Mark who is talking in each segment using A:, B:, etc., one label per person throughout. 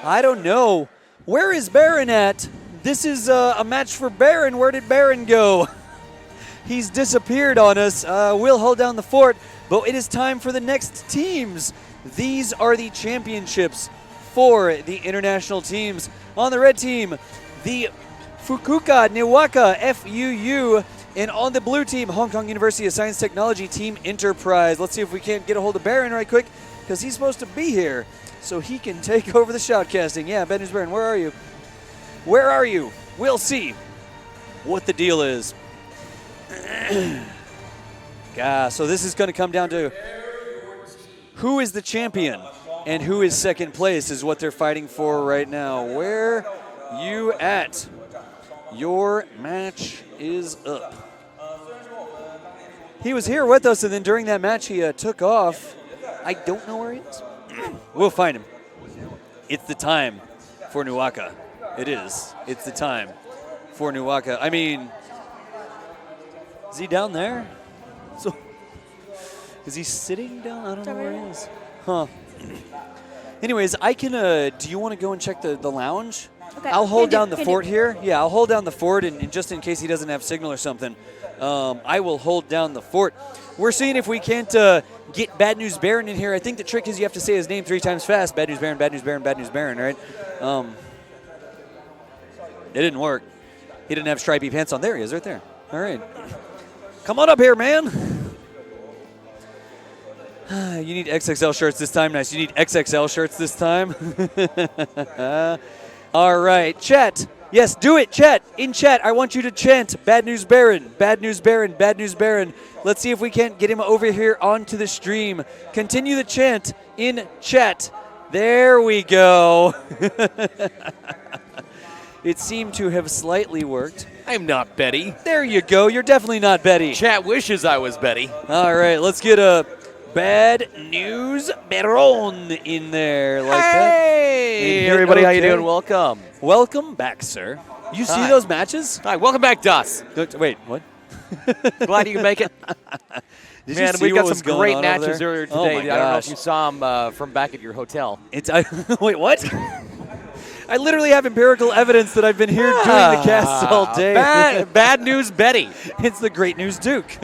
A: I don't know. Where is Baron at? This is a match for Baron. Where did Baron go? He's disappeared on us. We'll hold down the fort, but it is time for the next teams. These are the championships for the international teams. On the red team, the Fukuoka Niwaka FUU, and on the blue team, Hong Kong University of Science Technology Team Enterprise. Let's see if we can't get a hold of Baron right quick, because he's supposed to be here so he can take over the shoutcasting. Yeah, Bad News Baron, where are you? Where are you? We'll see what the deal is. So this is going to come down to who is the champion and who is second place is what they're fighting for right now. Where you at? Your match is up. He was here with us, and then during that match he took off. I don't know where he is. We'll find him. It's the time for Niwaka. It is. It's the time for Niwaka. I mean, is he down there? So, is he sitting down? I don't know where he is. Huh. Anyways, I can, do you want to go and check the lounge?
B: Okay.
A: I'll hold down the fort here. Yeah, I'll hold down the fort, and just in case he doesn't have signal or something, I will hold down the fort. We're seeing if we can't get Bad News Baron in here. I think the trick is you have to say his name 3 times fast. Bad News Baron, Bad News Baron, Bad News Baron, right? It didn't work. He didn't have stripy pants on. There he is, right there. All right. Come on up here, man. You need XXL shirts this time. Nice. You need XXL shirts this time. All right. Chat. Yes, do it. Chat. In chat, I want you to chant Bad News Baron, Bad News Baron, Bad News Baron. Let's see if we can't get him over here onto the stream. Continue the chant in chat. There we go. It seemed to have slightly worked.
C: I'm not Betty.
A: There you go. You're definitely not Betty.
C: Chat wishes I was Betty.
A: All right, let's get a Bad News Baron in there like that.
C: Hey, everybody, how you doing? Welcome.
A: Welcome back, sir. You see
C: Hi.
A: those matches?
C: Hi, welcome back, Das.
A: Wait, what?
C: Glad you can make it.
A: Did
C: Man,
A: you see
C: we've got
A: what was
C: some
A: going
C: great
A: on
C: matches
A: over there?
C: earlier
A: Oh
C: today.
A: my
C: I don't know
A: gosh.
C: if you saw them from back at your hotel.
A: Wait, what? I literally have empirical evidence that I've been here doing the casts all day.
C: Bad News Betty.
A: It's the Great News Duke.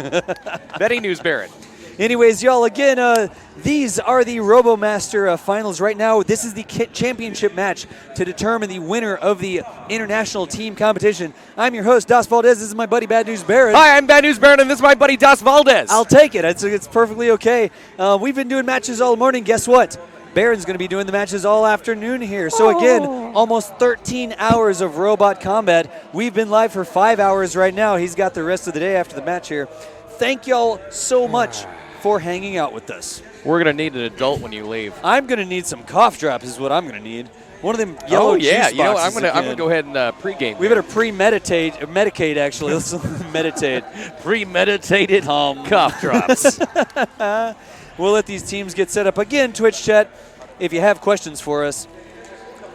C: Betty News Baron.
A: Anyways, y'all, again, these are the Robomaster finals right now. This is the championship match to determine the winner of the international team competition. I'm your host, Das Valdez. This is my buddy, Bad News Baron.
C: Hi, I'm Bad News Baron, and this is my buddy, Das Valdez.
A: I'll take it. It's perfectly okay. We've been doing matches all morning. Guess what? Baron's going to be doing the matches all afternoon here. So again, almost 13 hours of robot combat. We've been live for 5 hours right now. He's got the rest of the day after the match here. Thank y'all so much for hanging out with us.
C: We're going to need an adult when you leave.
A: I'm going to need some cough drops is what I'm going to need. One of them yellow juice boxes.
C: You know, I'm going to go ahead and pregame.
A: We better medicate actually. Let's meditate.
C: Premeditated cough drops.
A: We'll let these teams get set up. Again, Twitch chat, if you have questions for us,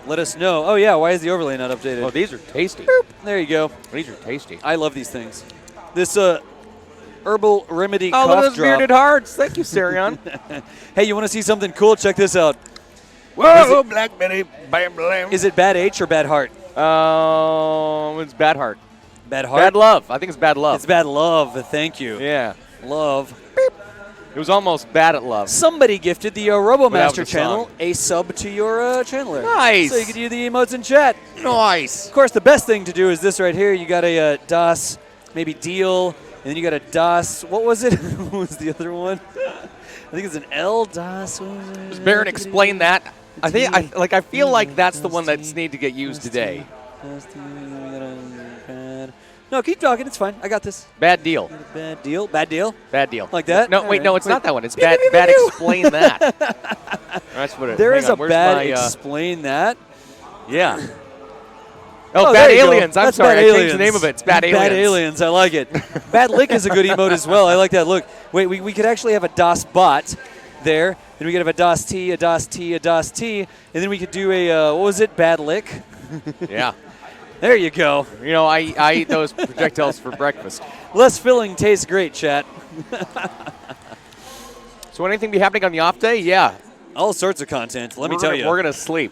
A: let us know. Oh, yeah, why is the overlay not updated?
C: Oh, these are tasty.
A: Boop. There you go.
C: These are tasty.
A: I love these things. This herbal remedy
C: look at
A: cough
C: those
A: drop.
C: bearded hearts. Thank you, Sarion.
A: Hey, you want to see something cool? Check this out.
C: Whoa, Black Betty. Bam, bam.
A: Is it Bad H or Bad Heart?
C: It's Bad Heart.
A: Bad Heart?
C: Bad Love. I think it's Bad Love.
A: It's Bad Love. Thank you.
C: Yeah.
A: Love.
C: It was almost Bad at Love.
A: Somebody gifted the Robomaster
C: the
A: channel
C: song.
A: a sub to your channel there.
C: Nice.
A: So you can do the emotes in chat.
C: Nice.
A: Of course, the best thing to do is this right here. You got a DOS, maybe deal, and then you got a DOS. What was it? What was the other one? I think it's an L DOS.
C: Does Baron explain that? I feel like that's the one that's need to get used today.
A: No, keep talking. It's fine. I got this.
C: Bad deal.
A: Bad deal. Bad deal.
C: Bad deal.
A: Like that?
C: No,
A: All
C: wait,
A: right.
C: no, it's not that one. It's bad. Bad. Explain that. That's what it.
A: There is a
C: where's
A: bad
C: my,
A: explain that.
C: Yeah.
A: Oh,
C: Bad
A: there you go.
C: Aliens. I'm
A: That's
C: sorry.
A: Bad
C: I changed
A: Aliens.
C: the name of it. It's Bad Aliens.
A: Bad Aliens. I like it. Bad Lick is a good emote as well. I like that. Look, wait, we could actually have a DOS bot there. Then we could have a DOS T, a DOS T, a DOS T, and then we could do a, what was it, Bad Lick?
C: Yeah.
A: There you go.
C: You know, I eat those projectiles for breakfast.
A: Less filling tastes great, chat.
C: So anything be happening on the off day? Yeah.
A: All sorts of content, let me tell you.
C: We're going to sleep.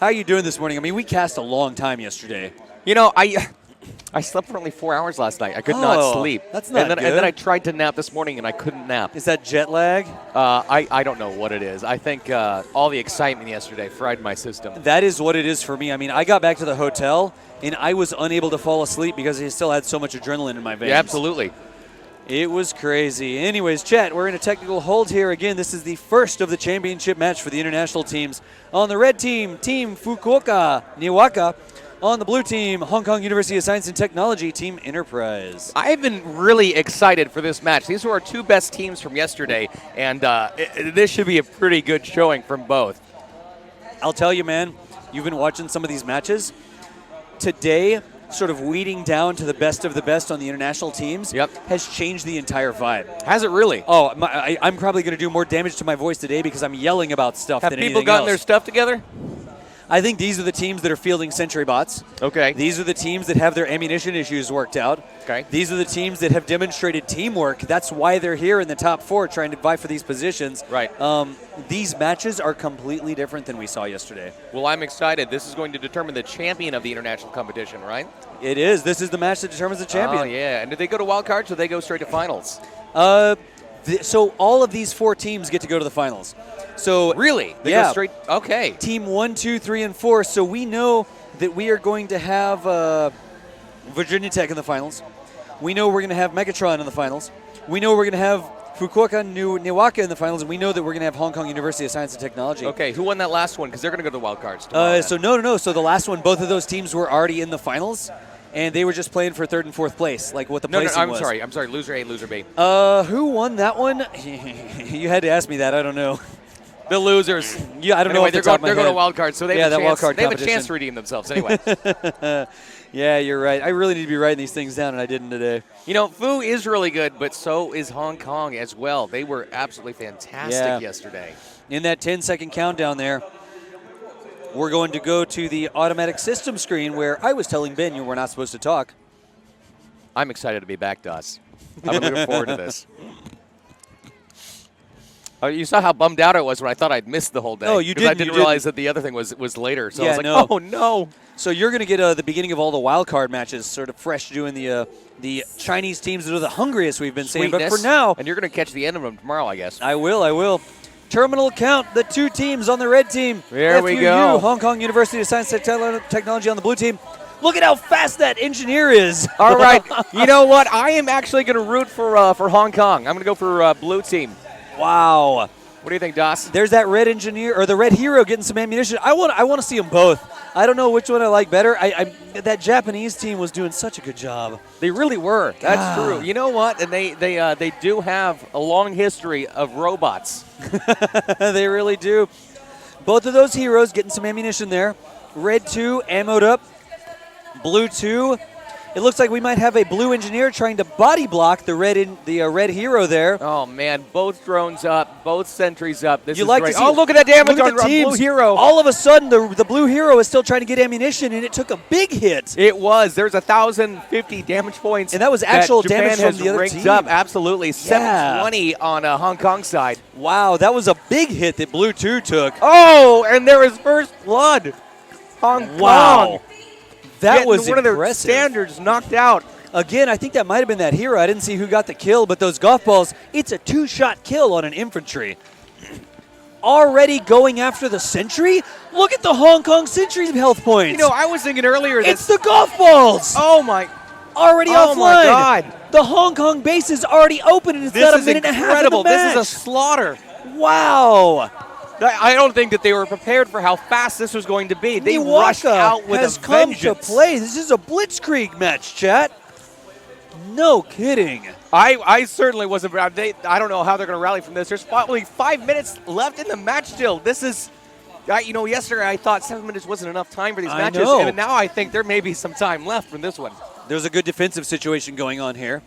A: How are you doing this morning? I mean, we cast a long time yesterday.
C: You know, I slept for only 4 hours last night. I could not sleep.
A: That's not
C: and
A: good.
C: then I tried to nap this morning, and I couldn't nap.
A: Is that jet lag?
C: I don't know what it is. I think all the excitement yesterday fried my system.
A: That is what it is for me. I mean, I got back to the hotel, and I was unable to fall asleep because I still had so much adrenaline in my veins.
C: Yeah, absolutely.
A: It was crazy. Anyways, chat, we're in a technical hold here. Again, this is the first of the championship match for the international teams. On the red team, Team Fukuoka Niwaka. On the blue team, Hong Kong University of Science and Technology, Team Enterprise.
C: I've been really excited for this match. These were our two best teams from yesterday, and this should be a pretty good showing from both.
A: I'll tell you, man, you've been watching some of these matches. Today, sort of weeding down to the best of the best on the international teams has changed the entire vibe.
C: Has it really?
A: Oh, I'm probably going to do more damage to my voice today because I'm yelling about stuff than anything else.
C: Have people gotten their stuff together?
A: I think these are the teams that are fielding sentry bots.
C: Okay.
A: These are the teams that have their ammunition issues worked out.
C: Okay.
A: These are the teams that have demonstrated teamwork. That's why they're here in the top four trying to vie for these positions.
C: Right.
A: These matches are completely different than we saw yesterday.
C: Well, I'm excited. This is going to determine the champion of the international competition, right?
A: It is. This is the match that determines the champion.
C: Oh, yeah. And did they go to wild cards or they go straight to finals?
A: So all of these four teams get to go to the finals. So
C: really? They go straight? Okay.
A: Team 1, 2, 3, and 4. So we know that we are going to have Virginia Tech in the finals. We know we're going to have Megatron in the finals. We know we're going to have Fukuoka Niwaka in the finals, and we know that we're going to have Hong Kong University of Science and Technology.
C: Okay, who won that last one? Because they're going to go to the wild cards tomorrow.
A: So no. So the last one, both of those teams were already in the finals, and they were just playing for third and fourth place, like what the placing was.
C: I'm sorry. Loser A, loser B.
A: Who won that one? You had to ask me that. I don't know.
C: The losers.
A: Yeah, I don't know.
C: They're going to wild cards, so they have a chance to redeem themselves anyway.
A: Yeah, you're right. I really need to be writing these things down, and I didn't today.
C: You know, Fu is really good, but so is Hong Kong as well. They were absolutely fantastic yesterday.
A: In that 10-second countdown there, we're going to go to the automatic system screen where I was telling Ben you were not supposed to talk.
C: I'm excited to be back, Doss. I'm looking forward to this. Oh, you saw how bummed out I was when I thought I'd missed the whole day.
A: Oh, you did.
C: I didn't realize that the other thing was later. So I was like, oh, no.
A: So you're going to get the beginning of all the wild card matches sort of fresh doing the Chinese teams that are the hungriest we've been saying. But for now.
C: And you're going to catch the end of them tomorrow, I guess.
A: I will. Terminal count, the two teams on the red team.
C: There we go.
A: Hong Kong University of Science and Technology on the blue team. Look at how fast that engineer is.
C: All right. You know what? I am actually going to root for Hong Kong. I'm going to go for blue team.
A: Wow.
C: What do you think, Doss?
A: There's that red engineer or the red hero getting some ammunition. I want to see them both. I don't know which one I like better. That Japanese team was doing such a good job.
C: They really were. That's true. You know what? And they do have a long history of robots.
A: They really do. Both of those heroes getting some ammunition there. Red 2 ammoed up. Blue 2. It looks like we might have a blue engineer trying to body block the red hero there.
C: Oh man, both drones up, both sentries up. This
A: you
C: is
A: like
C: great.
A: To see,
C: oh, look at that damage on
A: teams.
C: Blue Hero.
A: All of a sudden, the blue hero is still trying to get ammunition, and it took a big hit.
C: It was. There's 1,050 damage points,
A: and that was actual
C: Japan
A: damage from the other team.
C: Up. Absolutely, 720 on Hong Kong side.
A: Wow, that was a big hit that Blue 2 took.
C: Oh, and there was first blood. Hong Kong.
A: That was
C: one
A: impressive.
C: of their standards knocked out.
A: Again, I think that might have been that hero. I didn't see who got the kill, but those golf balls, it's a 2-shot kill on an infantry. Already going after the sentry? Look at the Hong Kong sentry health points.
C: You know, I was thinking earlier that
A: it's the golf balls.
C: Oh, my.
A: Already offline.
C: Oh, my God.
A: The Hong Kong base is already open, and it's got a minute and a half of the match.
C: This is a slaughter.
A: Wow.
C: I don't think that they were prepared for how fast this was going to be. They rushed out with
A: has
C: a
A: come
C: vengeance.
A: to play. This is a blitzkrieg match, chat. No kidding.
C: I certainly wasn't. I don't know how they're going to rally from this. There's probably 5 minutes left in the match still. This is, yesterday I thought 7 minutes wasn't enough time for these matches.
A: Know.
C: And now I think there may be some time left from this one.
A: There's a good defensive situation going on here.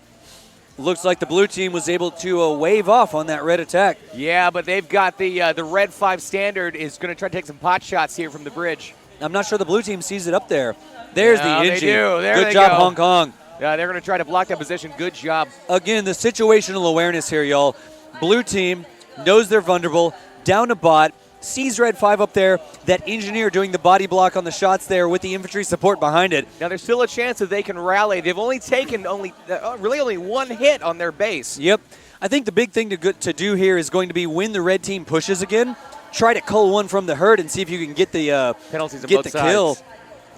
A: Looks like the blue team was able to wave off on that red attack.
C: Yeah, but they've got the red 5 standard is going to try to take some pot shots here from the bridge.
A: I'm not sure the blue team sees it up there. There's the engine.
C: They do. There
A: good
C: they
A: job,
C: go.
A: Hong Kong.
C: Yeah, they're going to try to block that position. Good job.
A: Again, the situational awareness here, y'all. Blue team knows they're vulnerable. Down a bot. sees Red 5 up there, that engineer doing the body block on the shots there with the infantry support behind it.
C: Now there's still a chance that they can rally. They've only taken really only one hit on their base.
A: Yep. I think the big thing to do here is going to be when the red team pushes again, try to cull one from the herd and see if you can get the
C: penalties on
A: get
C: both
A: the
C: sides.
A: kill.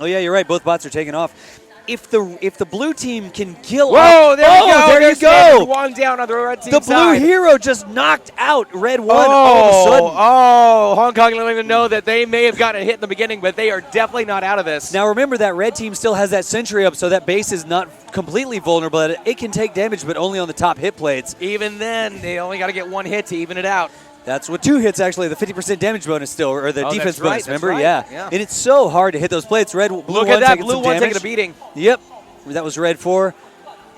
A: Oh yeah, you're right. Both bots are taken off. If the blue team can kill,
C: whoa, there we go.
A: There
C: There's
A: you go.
C: one down on the red team
A: The blue
C: side.
A: hero just knocked out red 1 all of a sudden.
C: Oh, Hong Kong don't even know that they may have gotten a hit in the beginning, but they are definitely not out of this.
A: Now remember that red team still has that sentry up, so that base is not completely vulnerable. It can take damage, but only on the top hit plates.
C: Even then, they only got to get one hit to even it out.
A: That's what 2 hits actually, the 50% damage bonus still, or the defense
C: that's right,
A: bonus, remember?
C: right.
A: Yeah. And it's so hard to hit those plates. Blue
C: Look
A: one
C: at that,
A: taking
C: blue
A: some
C: one
A: damage.
C: taking a beating.
A: Yep, that was red 4.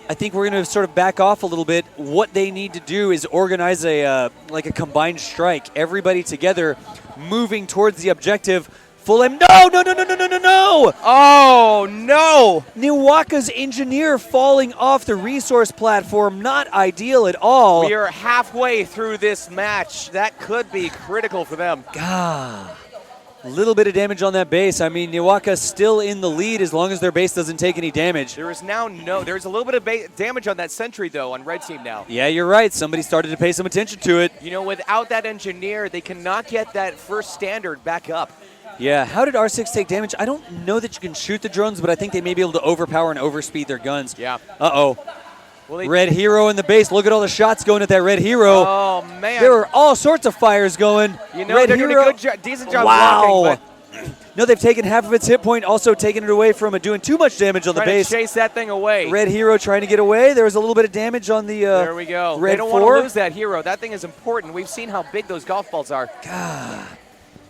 A: I think we're going to sort of back off a little bit. What they need to do is organize a combined strike. Everybody together moving towards the objective. Full aim. No!
C: Oh, no!
A: Niwaka's engineer falling off the resource platform. Not ideal at all.
C: We are halfway through this match. That could be critical for them.
A: God. A little bit of damage on that base. I mean, Niwaka's still in the lead as long as their base doesn't take any damage.
C: There's a little bit of damage on that sentry, though, on red team now.
A: Yeah, you're right. Somebody started to pay some attention to it.
C: You know, without that engineer, they cannot get that first standard back up.
A: Yeah, how did R6 take damage? I don't know that you can shoot the drones, but I think they may be able to overpower and overspeed their guns.
C: Yeah.
A: Uh-oh.
C: Well,
A: red hero in the base. Look at all the shots going at that red hero.
C: Oh, man.
A: There were all sorts of fires going.
C: You know,
A: red
C: they're
A: hero.
C: doing a decent job blocking, but
A: no, they've taken half of its hit point, also taken it away from it, doing too much damage on the base.
C: To chase that thing away.
A: Red hero trying to get away. There was a little bit of damage on the
C: there we go.
A: Red
C: they don't
A: 4.
C: want to lose that hero. That thing is important. We've seen how big those golf balls are.
A: God.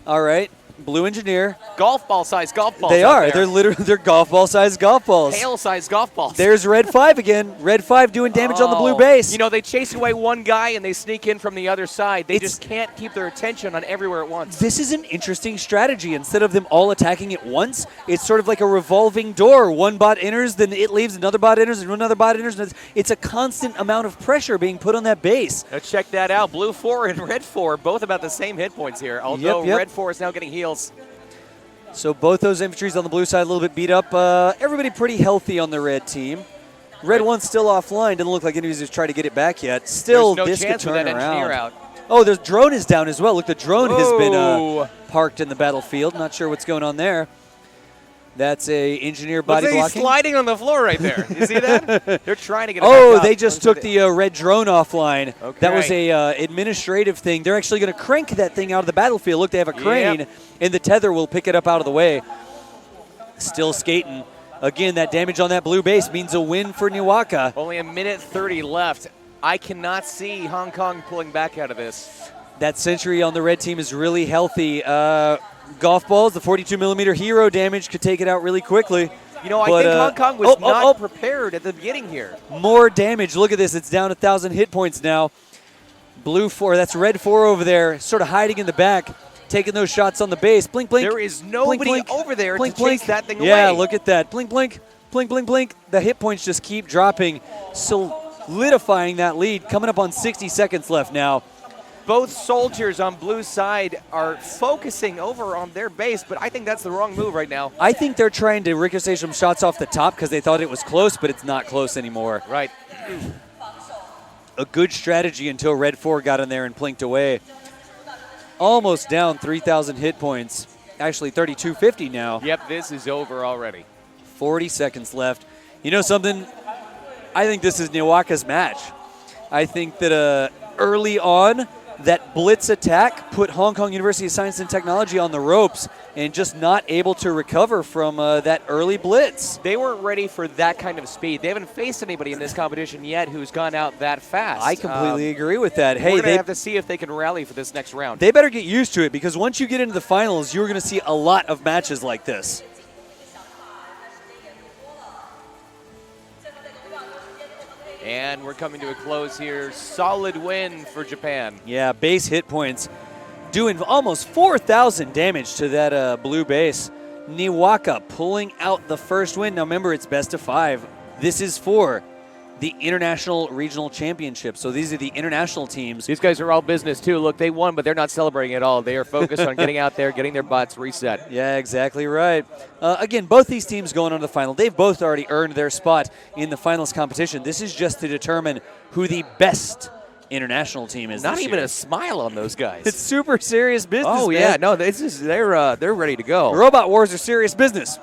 A: All right. Blue engineer.
C: Golf ball size golf balls.
A: They are. They're literally golf ball sized golf balls.
C: Hail size golf balls.
A: There's red 5 again. Red 5 doing damage on the blue base.
C: You know, they chase away one guy and they sneak in from the other side. They just can't keep their attention on everywhere at once.
A: This is an interesting strategy. Instead of them all attacking at once, it's sort of like a revolving door. One bot enters, then it leaves, another bot enters, and another bot enters. And it's a constant amount of pressure being put on that base.
C: Now check that out. Blue 4 and red 4, both about the same hit points here, although
A: Yep.
C: red 4 is now getting heals.
A: So both those infantries on the blue side a little bit beat up. Everybody pretty healthy on the red team. Red 1's still offline. Doesn't look like anybody's tried to get it back yet. Still,
C: There's no
A: this could
C: chance with
A: turn
C: that engineer
A: around.
C: out.
A: Oh, the drone is down as well. Look, the drone has been
C: Whoa.
A: parked in the battlefield. Not sure what's going on there. That's a engineer body
C: Looks like
A: blocking.
C: he's sliding on the floor right there. You see that? They're trying to get it
A: Oh,
C: back up.
A: they just took the red drone offline.
C: Okay.
A: That was a administrative thing. They're actually going to crank that thing out of the battlefield. Look, they have a crane, and the tether will pick it up out of the way. Still skating. Again, that damage on that blue base means a win for Niwaka.
C: Only a minute 30 left. I cannot see Hong Kong pulling back out of this.
A: That sentry on the red team is really healthy. Golf balls, the 42mm hero damage could take it out really quickly.
C: You know, I think Hong Kong was not prepared at the beginning here.
A: More damage. Look at this. It's down 1,000 hit points now. Blue 4, that's red 4 over there, sort of hiding in the back, taking those shots on the base. Blink, blink.
C: There is nobody
A: blink,
C: over there
A: blink,
C: to
A: blink.
C: chase that thing away.
A: Yeah, look at that. Blink, blink, blink, blink, blink. The hit points just keep dropping, solidifying that lead. Coming up on 60 seconds left now.
C: Both soldiers on blue side are focusing over on their base, but I think that's the wrong move right now.
A: I think they're trying to ricochet some shots off the top because they thought it was close, but it's not close anymore.
C: Right.
A: A good strategy until red 4 got in there and plinked away. Almost down 3,000 hit points. Actually, 3,250 now.
C: Yep, this is over already.
A: 40 seconds left. You know something? I think this is Niwaka's match. I think that early on, that blitz attack put Hong Kong University of Science and Technology on the ropes and just not able to recover from that early blitz.
C: They weren't ready for that kind of speed. They haven't faced anybody in this competition yet who's gone out that fast.
A: I completely agree with that.
C: We're
A: Hey,
C: going to
A: they
C: have to see if they can rally for this next round.
A: better get used to it because once you get into the finals, you're going to see a lot of matches like this.
C: And we're coming to a close here. Solid win for Japan.
A: Yeah, base hit points doing almost 4,000 damage to that blue base. Niwaka pulling out the first win. Now remember, it's best of 5. This is 4. the International Regional Championship. So these are the international teams.
C: These guys are all business, too. Look, they won, but they're not celebrating at all. They are focused on getting out there, getting their butts reset.
A: Yeah, exactly right. Again, both these teams going on to the final. They've both already earned their spot in the finals competition. This is just to determine who the best international team is.
C: Not
A: this
C: even
A: year.
C: a smile on those guys.
A: It's super serious business.
C: Oh,
A: man.
C: yeah. No, they're ready to go.
A: Robot Wars are serious business.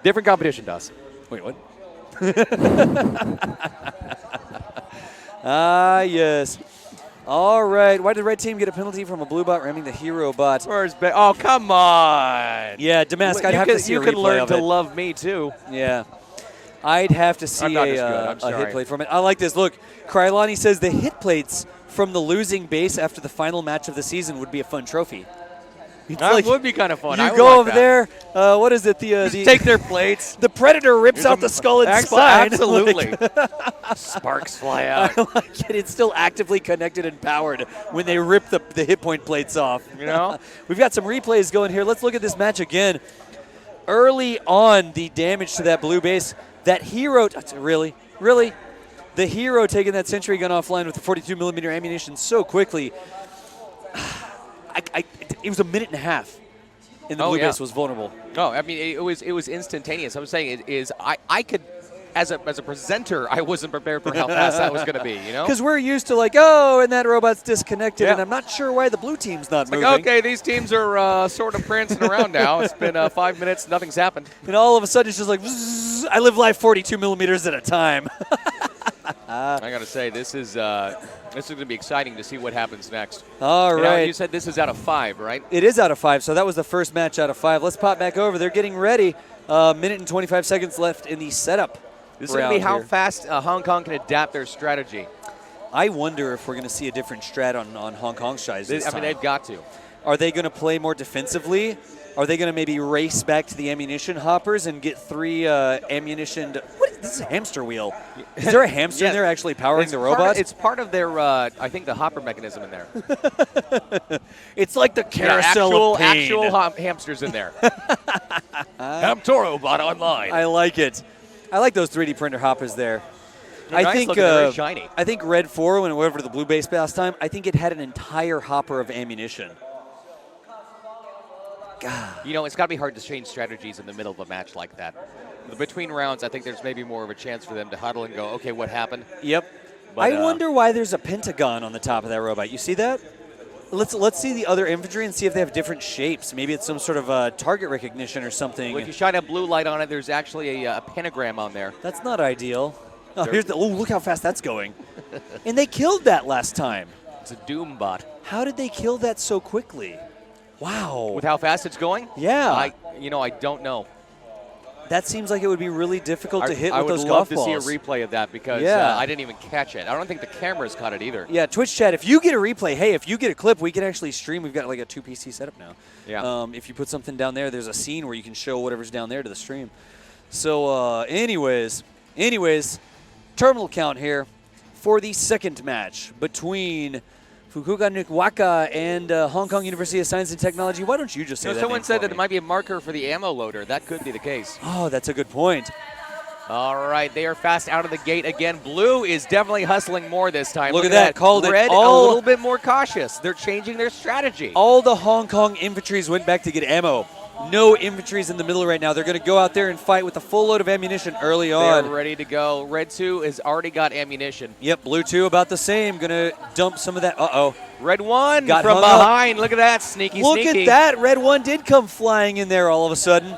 C: Different competition, does.
A: Wait, what? Ah, yes. All right. Why did red team get a penalty from a blue bot ramming the hero bot?
C: Oh, come on.
A: Yeah, Damask, I'd have to see a
C: You can
A: replay
C: learn
A: of
C: to
A: it.
C: love me, too.
A: Yeah. I'd have to see
C: I'm not as good. I'm
A: a
C: sorry.
A: hit plate from it. I like this. Look, Krylani says the hit plates from the losing base after the final match of the season would be a fun trophy. It's
C: That would be kind of fun.
A: You
C: I would
A: go
C: like
A: over
C: that.
A: there. What is it?
C: Just take their plates.
A: The Predator rips out the skull and spine.
C: Absolutely. Sparks fly out.
A: I like it. It's still actively connected and powered when they rip the hit point plates off.
C: You know?
A: We've got some replays going here. Let's look at this match again. Early on, the damage to that blue base. That hero, really? The hero taking that sentry gun offline with the 42mm ammunition so quickly. It was a minute and a half, and the blue base was vulnerable.
C: No, I mean it was instantaneous. I'm saying I could, as a presenter, I wasn't prepared for how fast that was going to be. You know,
A: because we're used to and that robot's disconnected, and I'm not sure why the blue team's not moving.
C: Like, okay, these teams are sort of prancing around now. It's been 5 minutes, nothing's happened,
A: and all of a sudden it's just like zzz, I live life 42mm at a time.
C: I gotta say this is going to be exciting to see what happens next.
A: All right.
C: You said this is out of 5, right?
A: It is out of 5, so that was the first match out of 5. Let's pop back over. They're getting ready. Minute and 25 seconds left in the setup.
C: This is going to be how fast Hong Kong can adapt their strategy.
A: I wonder if we're going to see a different strat on Hong Kong's side this time.
C: I mean, they've got to.
A: Are they going to play more defensively? Are they going to maybe race back to the ammunition hoppers and get 3 ammunition? This is a hamster wheel. Is there a hamster in there actually powering the robot?
C: It's part of their, I think, the hopper mechanism in there.
A: It's like the carousel of pain.
C: Actual hamsters in there. Hamtorobot online.
A: I like it. I like those 3D printer hoppers there.
C: I think very shiny.
A: I think Red 4, when it went over to the blue base last time, I think it had an entire hopper of ammunition. God.
C: You know, it's got to be hard to change strategies in the middle of a match like that. Between rounds, I think there's maybe more of a chance for them to huddle and go, okay, what happened?
A: Yep.
C: But,
A: I wonder why there's a pentagon on the top of that robot. You see that? Let's see the other infantry and see if they have different shapes. Maybe it's some sort of target recognition or something.
C: Well, if you shine a blue light on it, there's actually a pentagram on there.
A: That's not ideal. Oh, look how fast that's going. And they killed that last time.
C: It's a Doom bot.
A: How did they kill that so quickly? Wow.
C: With how fast it's going?
A: Yeah.
C: I don't know.
A: That seems like it would be really difficult to hit with those
C: I
A: golf
C: would love
A: balls.
C: to see a replay of that because I didn't even catch it. I don't think the cameras caught it either.
A: Yeah, Twitch chat, if you get a replay, hey, if you get a clip, we can actually stream. We've got like a 2PC setup now.
C: Yeah.
A: If you put something down there, there's a scene where you can show whatever's down there to the stream. So anyways, terminal count here for the second match between Fukuoka Niwaka and Hong Kong University of Science and Technology. Why don't you just say that?
C: Someone said that
A: me?
C: it might be a marker for the ammo loader. That could be the case.
A: Oh, that's a good point.
C: All right, they are fast out of the gate again. Blue is definitely hustling more this time.
A: Look at that. Called
C: Red
A: it.
C: a little bit more cautious. They're changing their strategy.
A: All the Hong Kong infantries went back to get ammo. No infantries in the middle right now. They're going to go out there and fight with a full load of ammunition early on.
C: They're ready to go. Red 2 has already got ammunition.
A: Yep, Blue 2 about the same. Going to dump some of that. Uh-oh.
C: Red 1
A: Got
C: from behind. Look at that. Sneaky.
A: Look at that. Red 1 did come flying in there all of a sudden.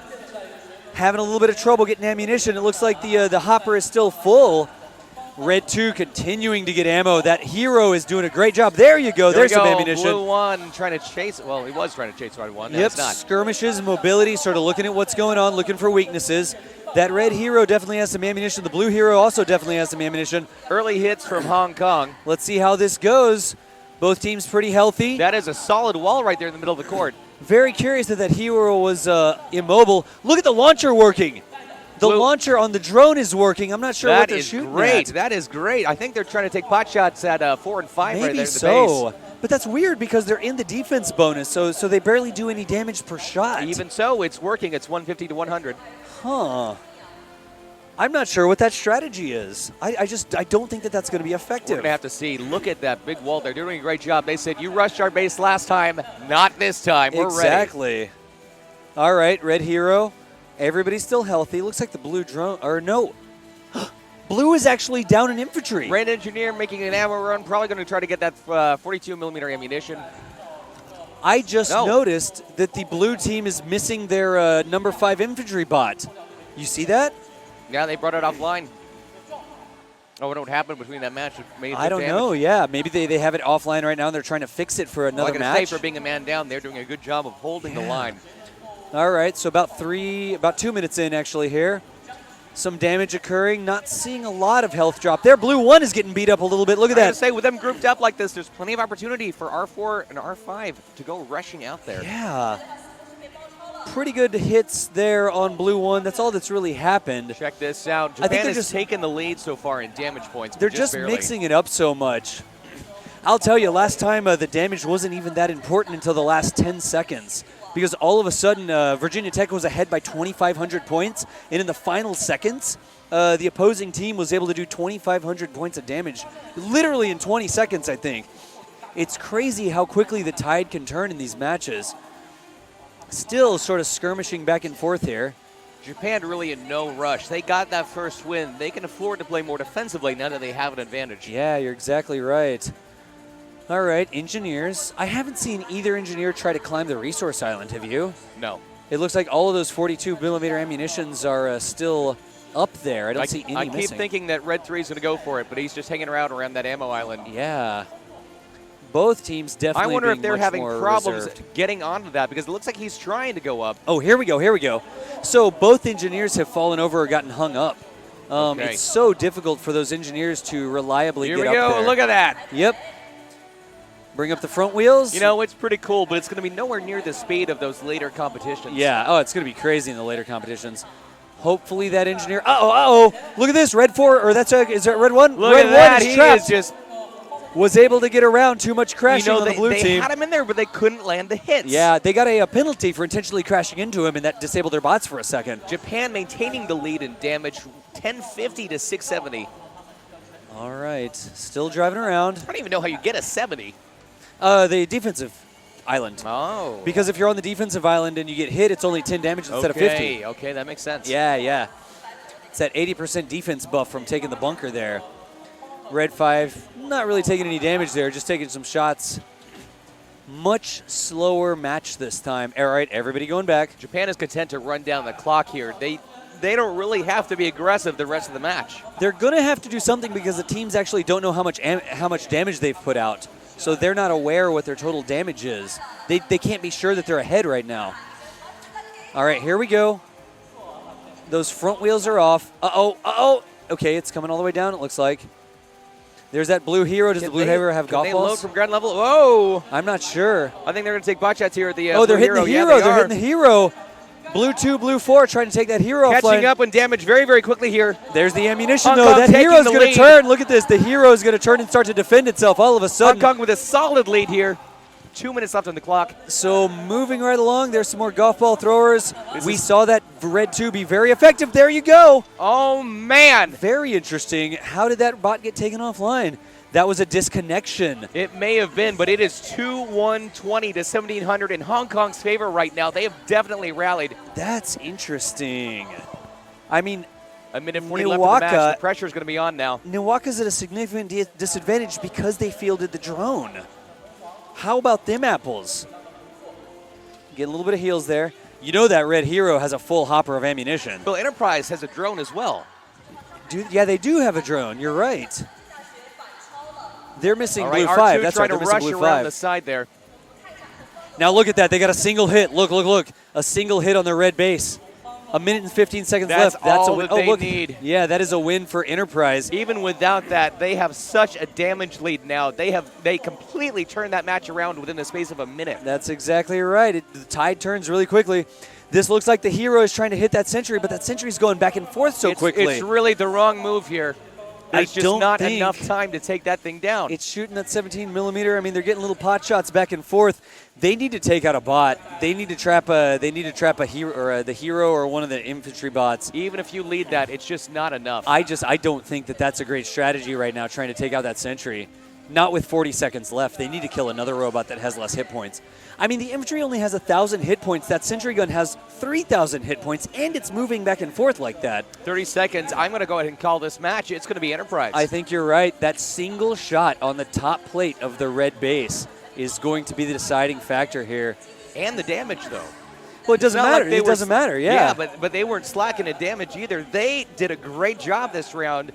A: Having a little bit of trouble getting ammunition. It looks like the hopper is still full. Red 2 continuing to get ammo. That hero is doing a great job. There you go. There's some ammunition.
C: Blue 1 trying to chase. Well, he was trying to chase Red 1.
A: Yep,
C: not.
A: skirmishes, mobility, sort of looking at what's going on, looking for weaknesses. That red hero definitely has some ammunition. The blue hero also definitely has some ammunition.
C: Early hits from Hong Kong.
A: Let's see how this goes. Both teams pretty healthy.
C: That is a solid wall right there in the middle of the court.
A: Very curious that hero was immobile. Look at the launcher working. The launcher on the drone is working. I'm not sure what they're shooting at.
C: That is great. That is great. I think they're trying to take pot shots at 4 and 5 right there in the base.
A: Maybe so. But that's weird because they're in the defense bonus, so they barely do any damage per shot.
C: Even so, it's working. It's 150 to 100.
A: Huh. I'm not sure what that strategy is. I don't think that that's going to be
C: We're
A: effective.
C: going to have to see. Look at that big wall. They're doing a great job. They said, you rushed our base last time. Not this time. We're ready.
A: Exactly. All right, Red Hero. Everybody's still healthy. Looks like the blue drone, or no. Blue is actually down in infantry.
C: Red Engineer making an ammo run. Probably going to try to get that 42 millimeter ammunition.
A: I just noticed that the blue team is missing their number 5 infantry bot. You see that?
C: Yeah, they brought it offline. Oh, what happened between that match?
A: I don't know. Yeah, maybe they have it offline right now and they're trying to fix it for another match.
C: Say, for being a man down, they're doing a good job of holding the line.
A: All right, so about 2 minutes in actually here. Some damage occurring. Not seeing a lot of health drop there. Blue 1 is getting beat up a little bit. Look at that.
C: I was gonna say, with them grouped up like this, there's plenty of opportunity for R4 and R5 to go rushing out there.
A: Yeah. Pretty good hits there on Blue 1. That's all that's really happened.
C: Check this out. Japan has taken the lead so far in damage points.
A: They're just mixing it up so much. I'll tell you, last time the damage wasn't even that important until the last 10 seconds. Because all of a sudden, Virginia Tech was ahead by 2,500 points. And in the final seconds, the opposing team was able to do 2,500 points of damage. Literally in 20 seconds, I think. It's crazy how quickly the tide can turn in these matches. Still sort of skirmishing back and forth here.
C: Japan really in no rush. They got that first win. They can afford to play more defensively now that they have an advantage.
A: Yeah, you're exactly right. All right, engineers. I haven't seen either engineer try to climb the resource island, have you?
C: No.
A: It looks like all of those 42 millimeter ammunitions are still up there. I don't see any missing.
C: I keep thinking that Red 3 is going to go for it, but he's just hanging around that ammo island.
A: Yeah. Both teams definitely.
C: I wonder if they're having problems
A: reserved.
C: getting onto that because it looks like he's trying to go up.
A: Oh, here we go. So both engineers have fallen over or gotten hung up. It's so difficult for those engineers to reliably get up there.
C: Here we go. Look at that.
A: Yep. Bring up the front wheels.
C: You know, it's pretty cool, but it's going to be nowhere near the speed of those later competitions.
A: Yeah. Oh, it's going to be crazy in the later competitions. Hopefully that engineer. Uh-oh. Look at this. Red 4, or that's is that Red 1?
C: Look
A: Red
C: at that.
A: 1 is trapped.
C: He is just
A: was able to get around. Too much crashing on the blue team.
C: They had him in there, but they couldn't land the hits.
A: Yeah, they got a penalty for intentionally crashing into him, and that disabled their bots for a second.
C: Japan maintaining the lead in damage, 1050 to 670.
A: All right, still driving around.
C: I don't even know how you get a 70.
A: The defensive island.
C: Oh.
A: Because if you're on the defensive island and you get hit, it's only 10 damage instead of 50.
C: Okay, that makes sense.
A: Yeah. It's that 80% defense buff from taking the bunker there. Red 5, not really taking any damage there, just taking some shots. Much slower match this time. All right, everybody going back.
C: Japan is content to run down the clock here. They don't really have to be aggressive the rest of the match.
A: They're going to have to do something because the teams actually don't know how much damage they've put out. So they're not aware what their total damage is. They can't be sure that they're ahead right now. All right, here we go. Those front wheels are off. Uh-oh. Okay, it's coming all the way down, it looks like. There's that blue hero. Does the blue hero have golf balls?
C: Can they load from ground level? Whoa!
A: I'm not sure.
C: I think they're going to take bot shots here at the
A: they're hitting the hero. They're hitting the hero. Blue 2, blue 4 trying to take that hero offline.
C: Catching up on damage very, very quickly here.
A: There's the ammunition, though. That hero's going to turn. Look at this. The hero's going to turn and start to defend itself all of a sudden.
C: Hong Kong with a solid lead here. 2 minutes left on the clock.
A: So moving right along, there's some more golf ball throwers. We saw that Red 2 be very effective. There you go.
C: Oh, man.
A: Very interesting. How did that bot get taken offline? That was a disconnection.
C: It may have been, but it is 2-1-20 to 1,700 in Hong Kong's favor right now. They have definitely rallied.
A: That's interesting. I mean,
C: a minute 40 left in the match. The pressure is going to be on now.
A: Niwaka's at a significant disadvantage because they fielded the drone. How about them apples? Get a little bit of heals there. You know that Red Hero has a full hopper of ammunition.
C: Well, Enterprise has a drone as well.
A: Yeah, they do have a drone. You're right. They're missing blue 5.
C: R2
A: That's
C: trying
A: right.
C: to rush around the side there.
A: Now look at that. They got a single hit. Look. A single hit on the red base. A minute and 15 seconds left.
C: That's
A: a
C: all
A: win.
C: that they need.
A: Yeah, that is a win for Enterprise.
C: Even without that, they have such a damage lead now. They completely turned that match around within the space of a minute.
A: That's exactly right. The tide turns really quickly. This looks like the hero is trying to hit that sentry, but that sentry's going back and forth so quickly.
C: It's really the wrong move here. There's just not enough time to take that thing down.
A: It's shooting that 17 millimeter. I mean, they're getting little pot shots back and forth. They need to take out a bot. They need to trap a. They need to trap a hero or the hero or one of the infantry bots.
C: Even if you lead that, it's just not enough.
A: I don't think that that's a great strategy right now. Trying to take out that sentry, not with 40 seconds left. They need to kill another robot that has less hit points. I mean, the infantry only has 1,000 hit points. That sentry gun has 3,000 hit points, and it's moving back and forth like that.
C: 30 seconds. I'm going to go ahead and call this match. It's going to be Enterprise.
A: I think you're right. That single shot on the top plate of the red base is going to be the deciding factor here.
C: And the damage, though.
A: Well, it doesn't matter.
C: Like
A: it doesn't matter,
C: yeah. But they weren't slacking at damage either. They did a great job this round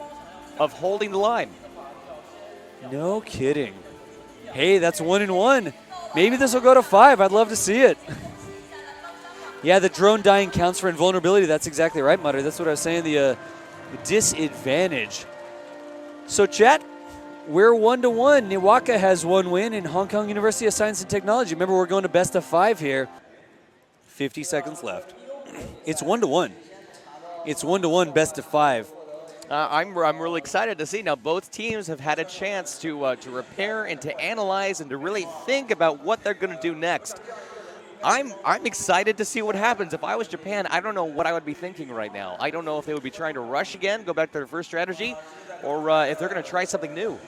C: of holding the line.
A: No kidding. Hey, that's 1-1. Maybe this will go to 5. I'd love to see it. Yeah, the drone dying counts for invulnerability. That's exactly right, Mutter. That's what I was saying, the disadvantage. So, chat, we're 1-1. Niwaka has 1 win in Hong Kong University of Science and Technology. Remember, we're going to best of 5 here. 50 seconds left. It's 1-1. It's 1-1, best of 5.
C: I'm really excited to see. Now, both teams have had a chance to repair and to analyze and to really think about what they're going to do next. I'm excited to see what happens. If I was Japan, I don't know what I would be thinking right now. I don't know if they would be trying to rush again, go back to their first strategy, or if they're going to try something new.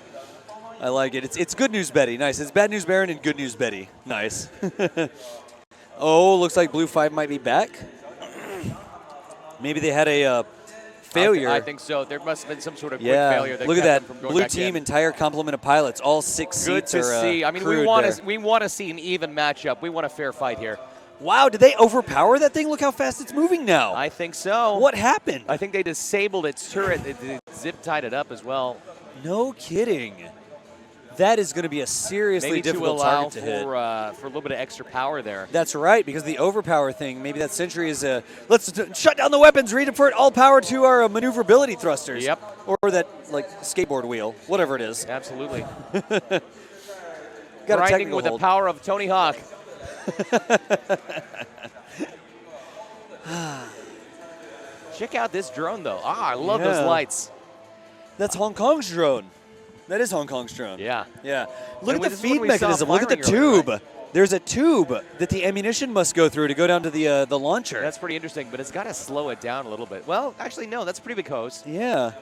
A: I like it. It's good news, Betty. Nice. It's bad news, Baron, and good news, Betty. Nice. Oh, looks like Blue 5 might be back. Maybe they had a failure.
C: I think so. There must have been some sort of quick failure. That
A: look at
C: kept them
A: that.
C: from going
A: Blue
C: back
A: team,
C: in.
A: entire complement of pilots. All 6
C: Good
A: seats
C: to
A: are
C: see. I mean, we want to see an even matchup. We want a fair fight here.
A: Wow, did they overpower that thing? Look how fast it's moving now.
C: I think so.
A: What happened?
C: I think they disabled its turret. They zip-tied it up as well.
A: No kidding. That is going to be a seriously difficult target to hit.
C: Maybe to allow for a little bit of extra power there.
A: That's right, because the overpower thing, maybe that sentry is let's shut down the weapons, redivert all power to our maneuverability thrusters.
C: Yep.
A: Or that, like, skateboard wheel, whatever it is.
C: Absolutely.
A: Got
C: Grinding with the power of Tony Hawk. Check out this drone, though. I love those lights.
A: That's Hong Kong's drone. That is Hong Kong's drone.
C: Yeah.
A: Yeah. Look at the
C: this is when
A: feed
C: we saw
A: mechanism. Look at the
C: firing
A: tube.
C: earlier, right?
A: There's a tube that the ammunition must go through to go down to the launcher.
C: That's pretty interesting, but it's got to slow it down a little bit. Well, actually, no. That's a pretty big hose.
A: Yeah.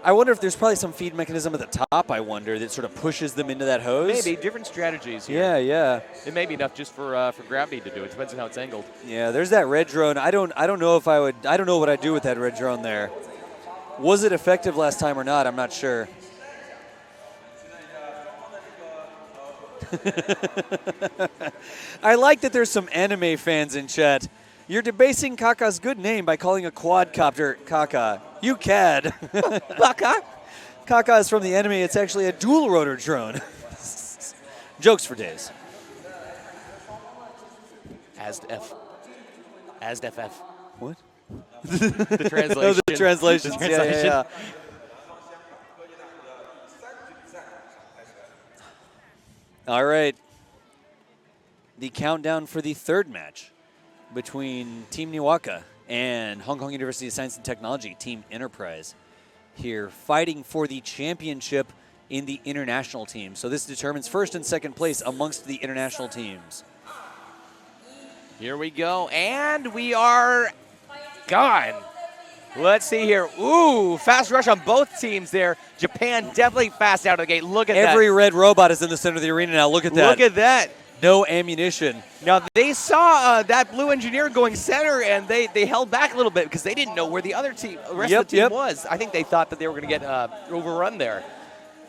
A: I wonder if there's probably some feed mechanism at the top, I wonder, that sort of pushes them into that hose.
C: Maybe. Different strategies here.
A: Yeah, yeah.
C: It may be enough just for gravity to do it. Depends on how it's angled.
A: Yeah, there's that red drone. I don't know if I would. I don't know what I'd do with that red drone there. Was it effective last time or not? I'm not sure. I like that there's some anime fans in chat. You're debasing Kaka's good name by calling a quadcopter Kaka. You cad.
C: Kaka?
A: Kaka is from the anime. It's actually a dual rotor drone. Jokes for days.
C: ASDF.
A: What?
C: The translation.
A: The translations.
C: The translation.
A: Yeah. All right. The countdown for the third match between Team Niwaka and Hong Kong University of Science and Technology, Team Enterprise, here fighting for the championship in the international team. So this determines first and second place amongst the international teams.
C: Here we go, and we are gone. Let's see here. Ooh, fast rush on both teams there. Japan definitely fast out of the gate. Look at that.
A: Every red robot is in the center of the arena now. Look at that.
C: Look at that.
A: No ammunition.
C: Now, they saw that blue engineer going center, and they held back a little bit because they didn't know where the other team, the rest of the team was. I think they thought that they were going to get overrun there.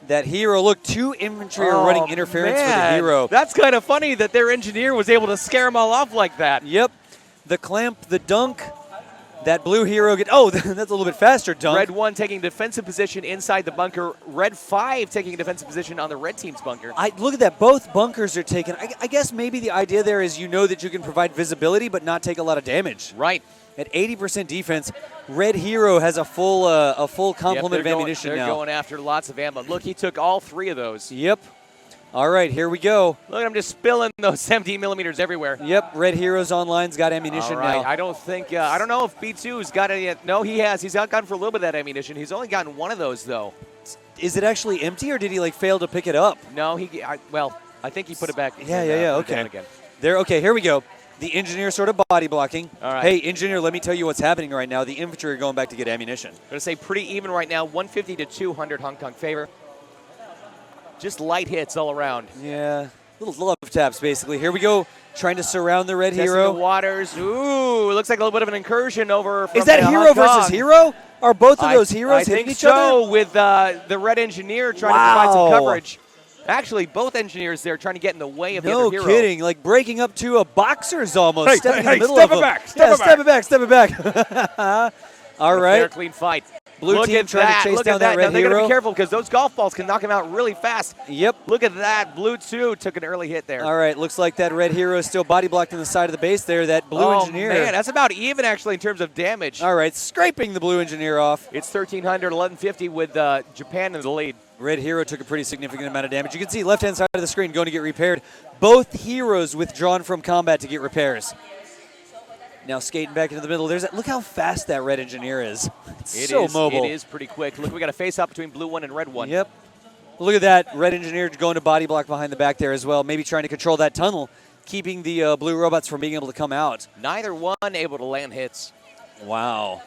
A: That hero, look, 2 infantry are running interference for the hero.
C: That's kind of funny that their engineer was able to scare them all off like that.
A: Yep. The clamp, the dunk. That blue hero that's a little bit faster, dunk.
C: Red 1 taking defensive position inside the bunker. Red 5 taking a defensive position on the red team's bunker.
A: Look at that. Both bunkers are taken. I guess maybe the idea there is that you can provide visibility but not take a lot of damage.
C: Right.
A: At 80% defense, Red Hero has a full complement of ammunition now.
C: They're going after lots of ammo. Look, he took all 3 of those.
A: Yep. All right, here we go.
C: Look at him just spilling those 17 millimeters everywhere.
A: Yep, Red Heroes Online's got ammunition
C: All right,
A: now.
C: I don't think, I don't know if B2's got any yet. No, he has. He's gotten for a little bit of that ammunition. He's only gotten one of those, though.
A: Is it actually empty, or did he like fail to pick it up?
C: No, well, I think he put it back.
A: Yeah,
C: put it down
A: okay.
C: again.
A: Okay, here we go. The engineer sort of body blocking.
C: All right.
A: Hey, engineer, let me tell you what's happening right now. The infantry are going back to get ammunition.
C: I'm going to say pretty even right now, 150 to 200 Hong Kong favor. Just light hits all around.
A: Yeah, little love taps, basically. Here we go, trying to surround the Red
C: Testing
A: Hero.
C: the waters. Ooh, looks like a little bit of an incursion over from
A: Is that
C: Hong
A: hero
C: Kong.
A: versus hero? Are both of those heroes
C: I
A: hitting
C: think
A: each other?
C: so, with the Red Engineer trying to provide some coverage. Actually, both engineers there trying to get in the way of the other hero.
A: No kidding, like breaking up to a boxer's almost.
C: Hey,
A: stepping
C: hey,
A: in the middle
C: step
A: of
C: it
A: them.
C: back, step it back.
A: Step it back. All
C: A
A: right.
C: fair, clean fight.
A: Blue
C: Look
A: team
C: at
A: trying
C: that.
A: to chase
C: Look
A: down
C: at
A: that Red
C: Now, they got to
A: Hero.
C: be careful because those golf balls can knock him out really fast.
A: Yep.
C: Look at that. Blue 2 took an early hit there.
A: All right, looks like that Red Hero is still body blocked on the side of the base there. That Blue
C: Oh,
A: Engineer.
C: man, that's about even actually in terms of damage.
A: All right, scraping the Blue Engineer off.
C: It's 1,300, 1,150 with Japan in the lead.
A: Red Hero took a pretty significant amount of damage. You can see left-hand side of the screen going to get repaired. Both heroes withdrawn from combat to get repairs. Now skating back into the middle. Look how fast that Red Engineer is. It's so mobile.
C: It is pretty quick. Look, we got a face-off between Blue 1 and Red 1.
A: Yep. Look at that. Red Engineer going to body block behind the back there as well. Maybe trying to control that tunnel, keeping the blue robots from being able to come out.
C: Neither one able to land hits.
A: Wow.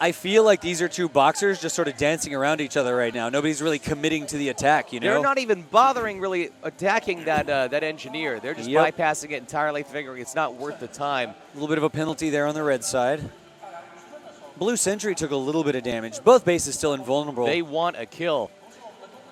A: I feel like these are two boxers just sort of dancing around each other right now. Nobody's really committing to the attack, you know?
C: They're not even bothering really attacking that engineer. They're just bypassing it entirely, figuring it's not worth the time.
A: A little bit of a penalty there on the red side. Blue Sentry took a little bit of damage. Both bases still invulnerable.
C: They want a kill.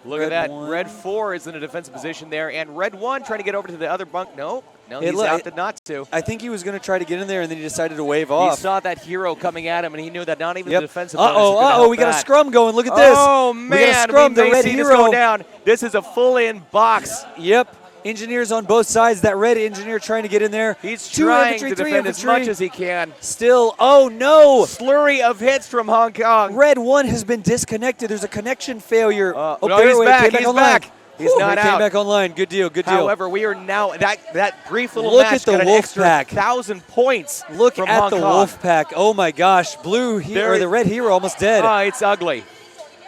C: Look at that. Red 4 is in a defensive position there, and Red 1 trying to get over to the other bunk. No, he's opted not to.
A: I think he was going to try to get in there, and then he decided to wave off.
C: He saw that hero coming at him, and he knew that not even the defensive
A: we got a scrum going. Look at this.
C: Oh, man.
A: We got a scrum. The Red
C: Hero
A: Hero.
C: go down. This is a full-in box.
A: Yep. Engineers on both sides. That Red Engineer trying to get in there.
C: He's
A: Two
C: trying
A: infantry,
C: to
A: three
C: defend
A: infantry.
C: as much as he can.
A: Still, oh no.
C: Slurry of hits from Hong Kong.
A: Red 1 has been disconnected. There's a connection failure.
C: No, he's back. He's back. He's not out.
A: Came back online. Good deal. Good deal.
C: However, we are now that brief little
A: Look
C: match
A: at the
C: got an
A: wolf
C: extra
A: pack.
C: 1,000 points.
A: Look
C: from
A: at
C: Hong
A: the
C: Kong.
A: wolf pack. Oh my gosh. The Red Hero almost dead.
C: It's ugly.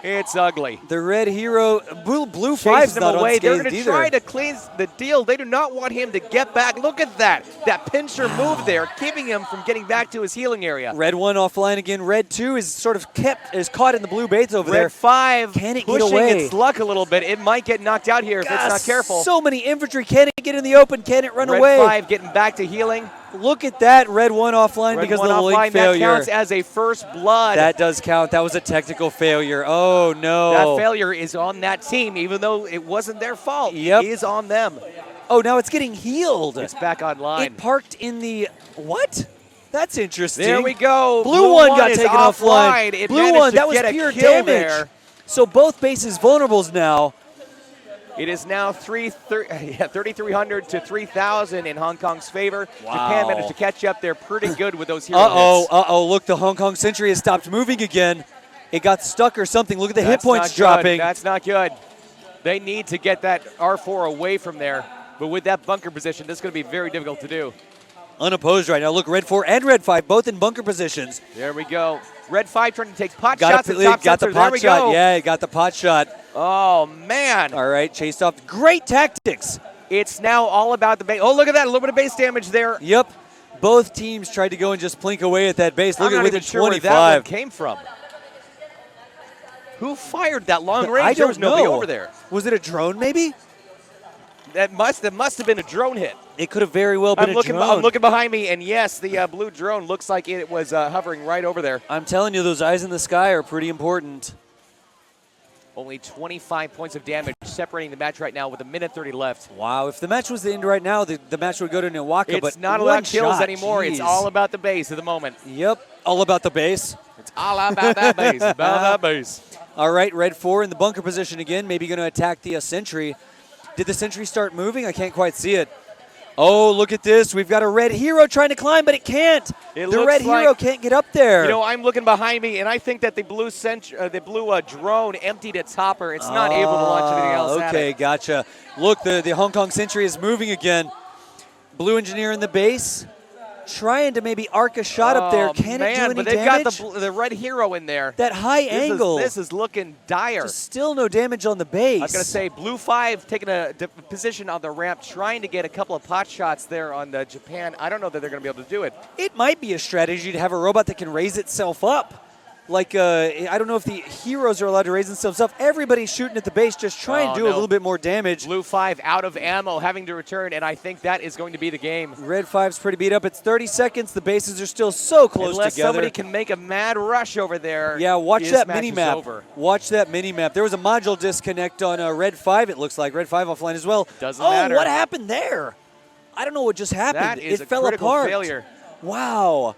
C: It's ugly.
A: The Red Hero, Blue 5's
C: Chasing
A: not
C: him away. They're
A: unscathed
C: going to
A: either.
C: try to clean the deal. They do not want him to get back. Look at that. That pincher move there, keeping him from getting back to his healing area.
A: Red 1 offline again. Red 2 is sort of caught in the blue baits over there.
C: Red 5
A: Can it get
C: pushing
A: away?
C: its luck a little bit. It might get knocked out here if it's not careful.
A: So many infantry. Can it get in the open? Can it run
C: Red
A: away?
C: 5 getting back to healing.
A: Look at that. Red 1 offline
C: Red
A: because
C: 1
A: of the link
C: offline.
A: failure.
C: That counts as a first blood.
A: That does count. That was a technical failure. Oh, no.
C: That failure is on that team, even though it wasn't their fault.
A: Yep.
C: It is on them.
A: Oh, now it's getting healed.
C: It's back online.
A: It parked in the... What? That's interesting.
C: There we go.
A: Blue 1 got
C: is
A: taken
C: offline. It
A: Blue
C: managed
A: 1,
C: to
A: that was
C: get a
A: pure
C: kill
A: damage.
C: there.
A: So both bases vulnerables now.
C: It is now 3,300 to 3,000 in Hong Kong's favor.
A: Wow.
C: Japan managed to catch up there pretty good with those hero hits.
A: Look, the Hong Kong Sentry has stopped moving again. It got stuck or something. Look at the hit
C: That's
A: points
C: not
A: dropping.
C: Good. That's not good. They need to get that R4 away from there. But with that bunker position, this is going to be very difficult to do.
A: Unopposed right now. Look, Red 4 and Red 5 both in bunker positions.
C: There we go. Red 5 trying to take pot shots at the top
A: got the
C: sensor.
A: pot
C: There we
A: shot.
C: go.
A: Yeah, he got the pot shot.
C: Oh, man.
A: All right, chased off. Great tactics.
C: It's now all about the base. Oh, look at that. A little bit of base damage there.
A: Yep. Both teams tried to go and just plink away at that base. Look
C: I'm
A: at
C: not
A: with
C: even
A: it
C: sure where
A: 25.
C: that one came from. Who fired that long range?
A: I
C: There
A: don't
C: was nobody
A: know.
C: over there.
A: Was it a drone maybe?
C: That must have been a drone hit.
A: It could have very well been a drone.
C: I'm looking behind me, and yes, the blue drone looks like it was hovering right over there.
A: I'm telling you, those eyes in the sky are pretty important.
C: Only 25 points of damage separating the match right now with a minute 30 left.
A: Wow, if the match was to end right now, the match would go to Niwaka.
C: It's
A: but
C: not
A: one
C: about kills
A: shot,
C: anymore.
A: geez.
C: It's all about the base at the moment.
A: Yep, all about the base.
C: It's all about that base. About that base.
A: All right, Red 4 in the bunker position again, maybe going to attack the Sentry. Did the Sentry start moving? I can't quite see it. Oh, look at this. We've got a red hero trying to climb, but it can't.
C: It
A: The
C: looks
A: red
C: like,
A: hero can't get up there.
C: You know, I'm looking behind me, and I think that the blue drone emptied its hopper. It's not able to launch anything else at
A: Okay,
C: it.
A: gotcha. Look, the Hong Kong Sentry is moving again. Blue engineer in the base, trying to maybe arc a shot up there. Can it do any
C: but they've
A: damage?
C: got the red hero in there.
A: That high angle.
C: This is looking dire.
A: Just still no damage on the base.
C: I was going to say, Blue 5 taking a position on the ramp, trying to get a couple of pot shots there on Japan. I don't know that they're going to be able to do it.
A: It might be a strategy to have a robot that can raise itself up. Like, I don't know if the heroes are allowed to raise themselves up. Everybody's shooting at the base, just try and do a little bit more damage.
C: Blue 5 out of ammo, having to return, and I think that is going to be the game.
A: Red 5's pretty beat up. It's 30 seconds. The bases are still so close
C: Unless
A: together.
C: somebody can make a mad rush over there.
A: Yeah, watch that
C: match is
A: mini-map.
C: over.
A: Watch that mini-map. There was a module disconnect on Red 5, it looks like. Red 5 offline as well.
C: Doesn't matter.
A: What happened there? I don't know what just happened.
C: That is
A: it
C: a
A: fell
C: critical
A: apart.
C: failure.
A: Wow.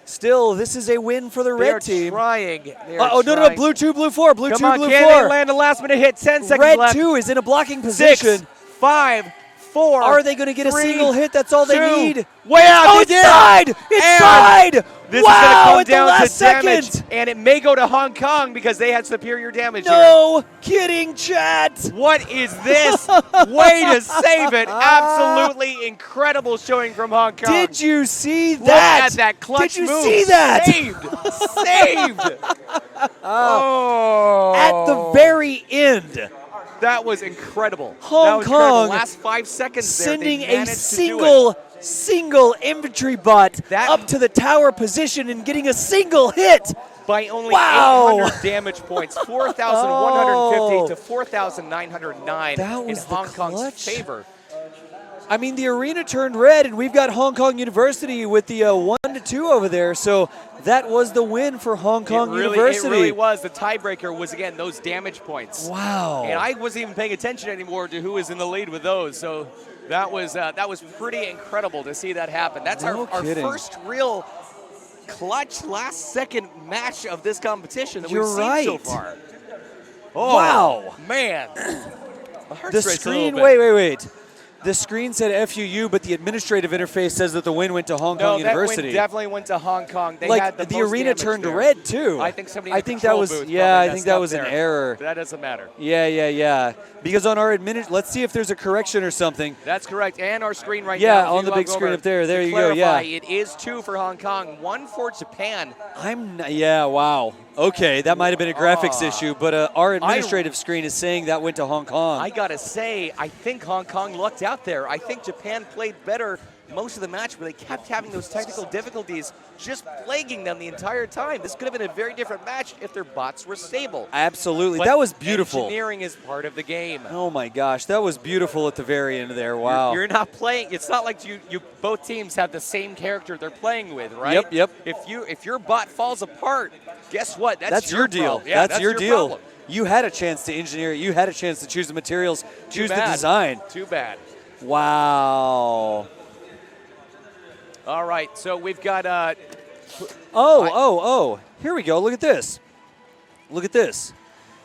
A: Still, this is a win for the red team.
C: No,
A: no, Blue 2, Blue 4. Blue 2,
C: Come on,
A: Blue
C: can
A: 4.
C: they land a last-minute hit? 10 seconds
A: Red
C: left.
A: 2 is in a blocking position.
C: 6, 5, 4.
A: Are they going to get a
C: 3,
A: single hit? That's all they
C: 2.
A: need.
C: Wow,
A: It's tied! It's tied!
C: This
A: wow,
C: is going to come
A: at
C: down
A: the last
C: to damage,
A: second.
C: and it may go to Hong Kong because they had superior damage here.
A: No kidding, chat.
C: What is this? Way to save it. Absolutely incredible showing from Hong Kong.
A: Did you see that?
C: Look at that clutch
A: Did you
C: move.
A: see that?
C: Saved. Oh.
A: At the very end,
C: That was incredible.
A: Hong Kong
C: The last 5 seconds there,
A: sending
C: they
A: a
C: managed to do it.
A: single infantry bot up to the tower position and getting a single hit.
C: By only
A: Wow.
C: 800 damage points, 4,150 to 4,909
A: That was
C: in
A: the
C: Hong Kong's
A: clutch.
C: favor.
A: I mean, the arena turned red, and we've got Hong Kong University with the 1-2 over there. So that was the win for Hong Kong University.
C: It really was. The tiebreaker was, again, those damage points.
A: Wow.
C: And I wasn't even paying attention anymore to who was in the lead with those. So that was pretty incredible to see that happen. That's our first real clutch last-second match of this competition that we've seen so far. Oh,
A: wow.
C: Man.
A: The screen, wait. The screen said FUU, but the administrative interface says that the win went to Hong Kong University.
C: That win definitely went to Hong Kong. They
A: like
C: had the
A: arena
C: most
A: turned
C: there.
A: red too.
C: I think somebody.
A: I think that was I think that was an error.
C: That doesn't matter.
A: Yeah. Because on our let's see if there's a correction or something.
C: That's correct. And our screen right now.
A: Yeah, on the big screen up there. There you go. Yeah.
C: It is 2 for Hong Kong, 1 for Japan.
A: Wow. Okay, that might have been a graphics issue, but our administrative screen is saying that went to Hong Kong.
C: I gotta say, I think Hong Kong lucked out there. I think Japan played better most of the match, but they kept having those technical difficulties just plaguing them the entire time. This could have been a very different match if their bots were stable.
A: Absolutely.
C: But
A: that was beautiful.
C: Engineering is part of the game.
A: Oh my gosh, that was beautiful at the very end there. Wow.
C: You're not playing. It's not like you both teams have the same character they're playing with, right?
A: Yep.
C: If your bot falls apart, guess what? That's
A: your deal.
C: Yeah,
A: that's your deal.
C: problem.
A: You had a chance to engineer it. You had a chance to choose the materials, choose the
C: bad.
A: design.
C: Too bad.
A: Wow.
C: All right, so we've got.
A: Here we go. Look at this.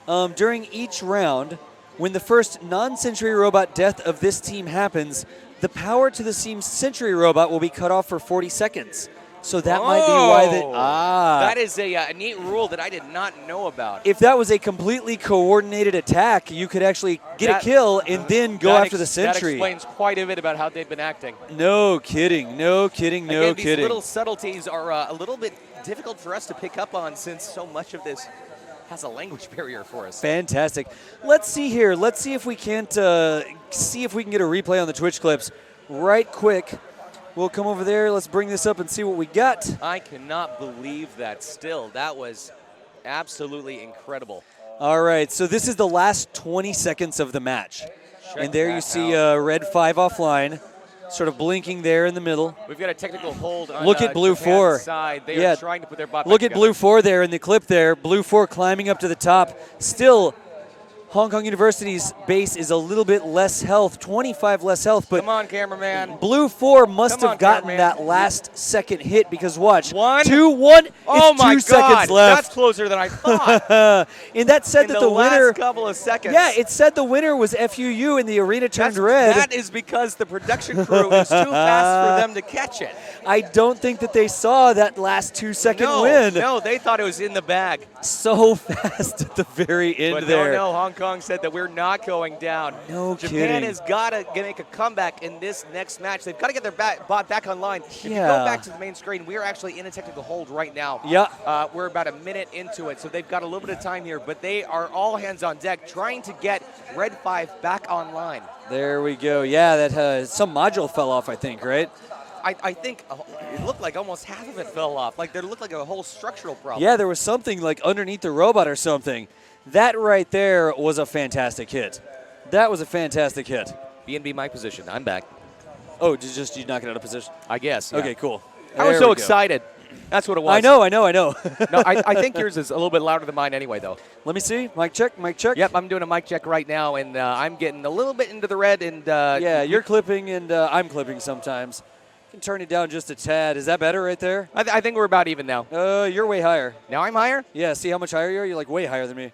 A: During each round, when the first non-Sentry robot death of this team happens, the power to the team's Sentry robot will be cut off for 40 seconds. So that might be why
C: that is a neat rule that I did not know about.
A: If that was a completely coordinated attack, you could actually get a kill and then go after the Sentry.
C: That explains quite a bit about how they've been acting.
A: No kidding.
C: Again, these little subtleties are a little bit difficult for us to pick up on since so much of this has a language barrier for us.
A: Fantastic. Let's see here. Let's see if we can't get a replay on the Twitch clips right quick. We'll come over there. Let's bring this up and see what we got.
C: I cannot believe that still. That was absolutely incredible.
A: All right, so this is the last 20 seconds of the match. And there you see Red 5 offline, sort of blinking there in the middle.
C: We've got a technical hold on
A: Look at Blue
C: Japan's
A: 4.
C: side. They are trying to put their bot
A: Look
C: back
A: at Blue
C: together.
A: 4 there in the clip there. Blue 4 climbing up to the top. Still Hong Kong University's base is a little bit less health, 25 less health, but
C: Come on, cameraman.
A: Blue 4 must
C: Come
A: have
C: on,
A: gotten
C: cameraman.
A: that last second hit because watch.
C: 1,
A: 2, 1.
C: Oh
A: it's
C: my
A: 2
C: God,
A: seconds left.
C: that's closer than I thought.
A: And that said
C: In
A: that
C: the
A: the winner.
C: last couple of seconds.
A: Yeah, it said the winner was FUU and the arena turned red.
C: That is because the production crew is too fast for them to catch it.
A: I don't think that they saw that last 2-second win.
C: No, they thought it was in the bag.
A: So fast at the very end
C: But
A: there.
C: no, Hong Kong said that we're not going down.
A: No
C: Japan
A: kidding.
C: has got to make a comeback in this next match. They've got to get their bot back online. If you
A: Yeah.
C: go back to the main screen, we are actually in a technical hold right now.
A: Yeah.
C: We're about a minute into it, so they've got a little bit of time here, but they are all hands on deck trying to get Red 5 back online.
A: There we go. Yeah, that some module fell off, I think, right?
C: I think it looked like almost half of it fell off. Like there looked like a whole structural problem.
A: Yeah, there was something like underneath the robot or something. That right there was a fantastic hit. That was a fantastic hit.
C: B&B my position. I'm back.
A: Oh, just you knock it out of position?
C: I guess. Yeah.
A: Okay, cool.
C: I was
A: There
C: so
A: we go.
C: excited. That's what it was.
A: I know.
C: No, I think yours is a little bit louder than mine anyway, though.
A: Let me see. Mic check, mic check.
C: Yep, I'm doing a mic check right now, and I'm getting a little bit into the red. And
A: Yeah, you're clipping and I'm clipping sometimes. You can turn it down just a tad. Is that better right there?
C: I think we're about even now.
A: You're way higher.
C: Now I'm higher?
A: Yeah, see how much higher you are? You're like way higher than me.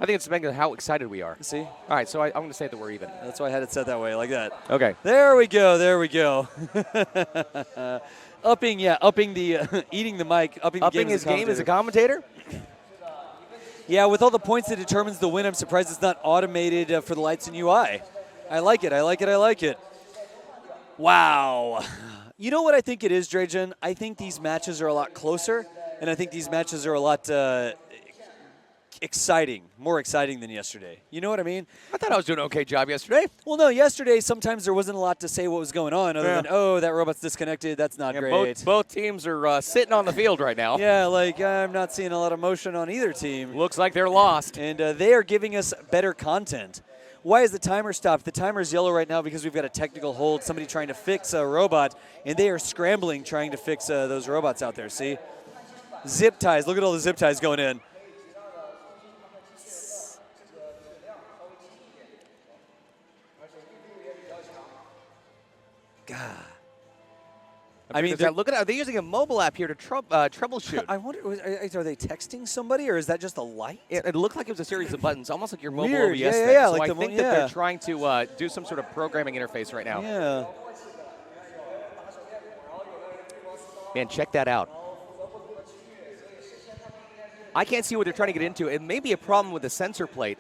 C: I think it's depending on how excited we are.
A: See?
C: All right, so I'm going to say that we're even.
A: That's why I had it set that way, like that.
C: Okay.
A: There we go, there we go. upping the, eating the mic, upping
C: His game as a commentator?
A: Yeah, with all the points that determines the win, I'm surprised it's not automated for the lights and UI. I like it. Wow. You know what I think it is, Drajan? I think these matches are a lot closer, and I think these matches are a lot more exciting than yesterday. You know what I mean?
C: I thought I was doing an okay job yesterday.
A: Well, no, yesterday sometimes there wasn't a lot to say what was going on other than, oh, that robot's disconnected, that's not great.
C: Both teams are sitting on the field right now.
A: Yeah, like I'm not seeing a lot of motion on either team.
C: Looks like they're lost.
A: And they are giving us better content. Why is the timer stopped? The timer's yellow right now because we've got a technical hold, somebody trying to fix a robot, and they are scrambling trying to fix those robots out there, see? Zip ties, look at all the zip ties going in. God. I mean,
C: look at, are they using a mobile app here to troubleshoot?
A: I wonder, are they texting somebody or is that just a light?
C: It looked like it was a series of buttons, almost like your mobile
A: Weird.
C: OBS
A: Yeah,
C: thing.
A: yeah,
C: So
A: like
C: I
A: the
C: think
A: mo-
C: that they're
A: yeah.
C: trying to do some sort of programming interface right now.
A: Yeah.
C: Man, check that out. I can't see what they're trying to get into. It may be a problem with the sensor plate.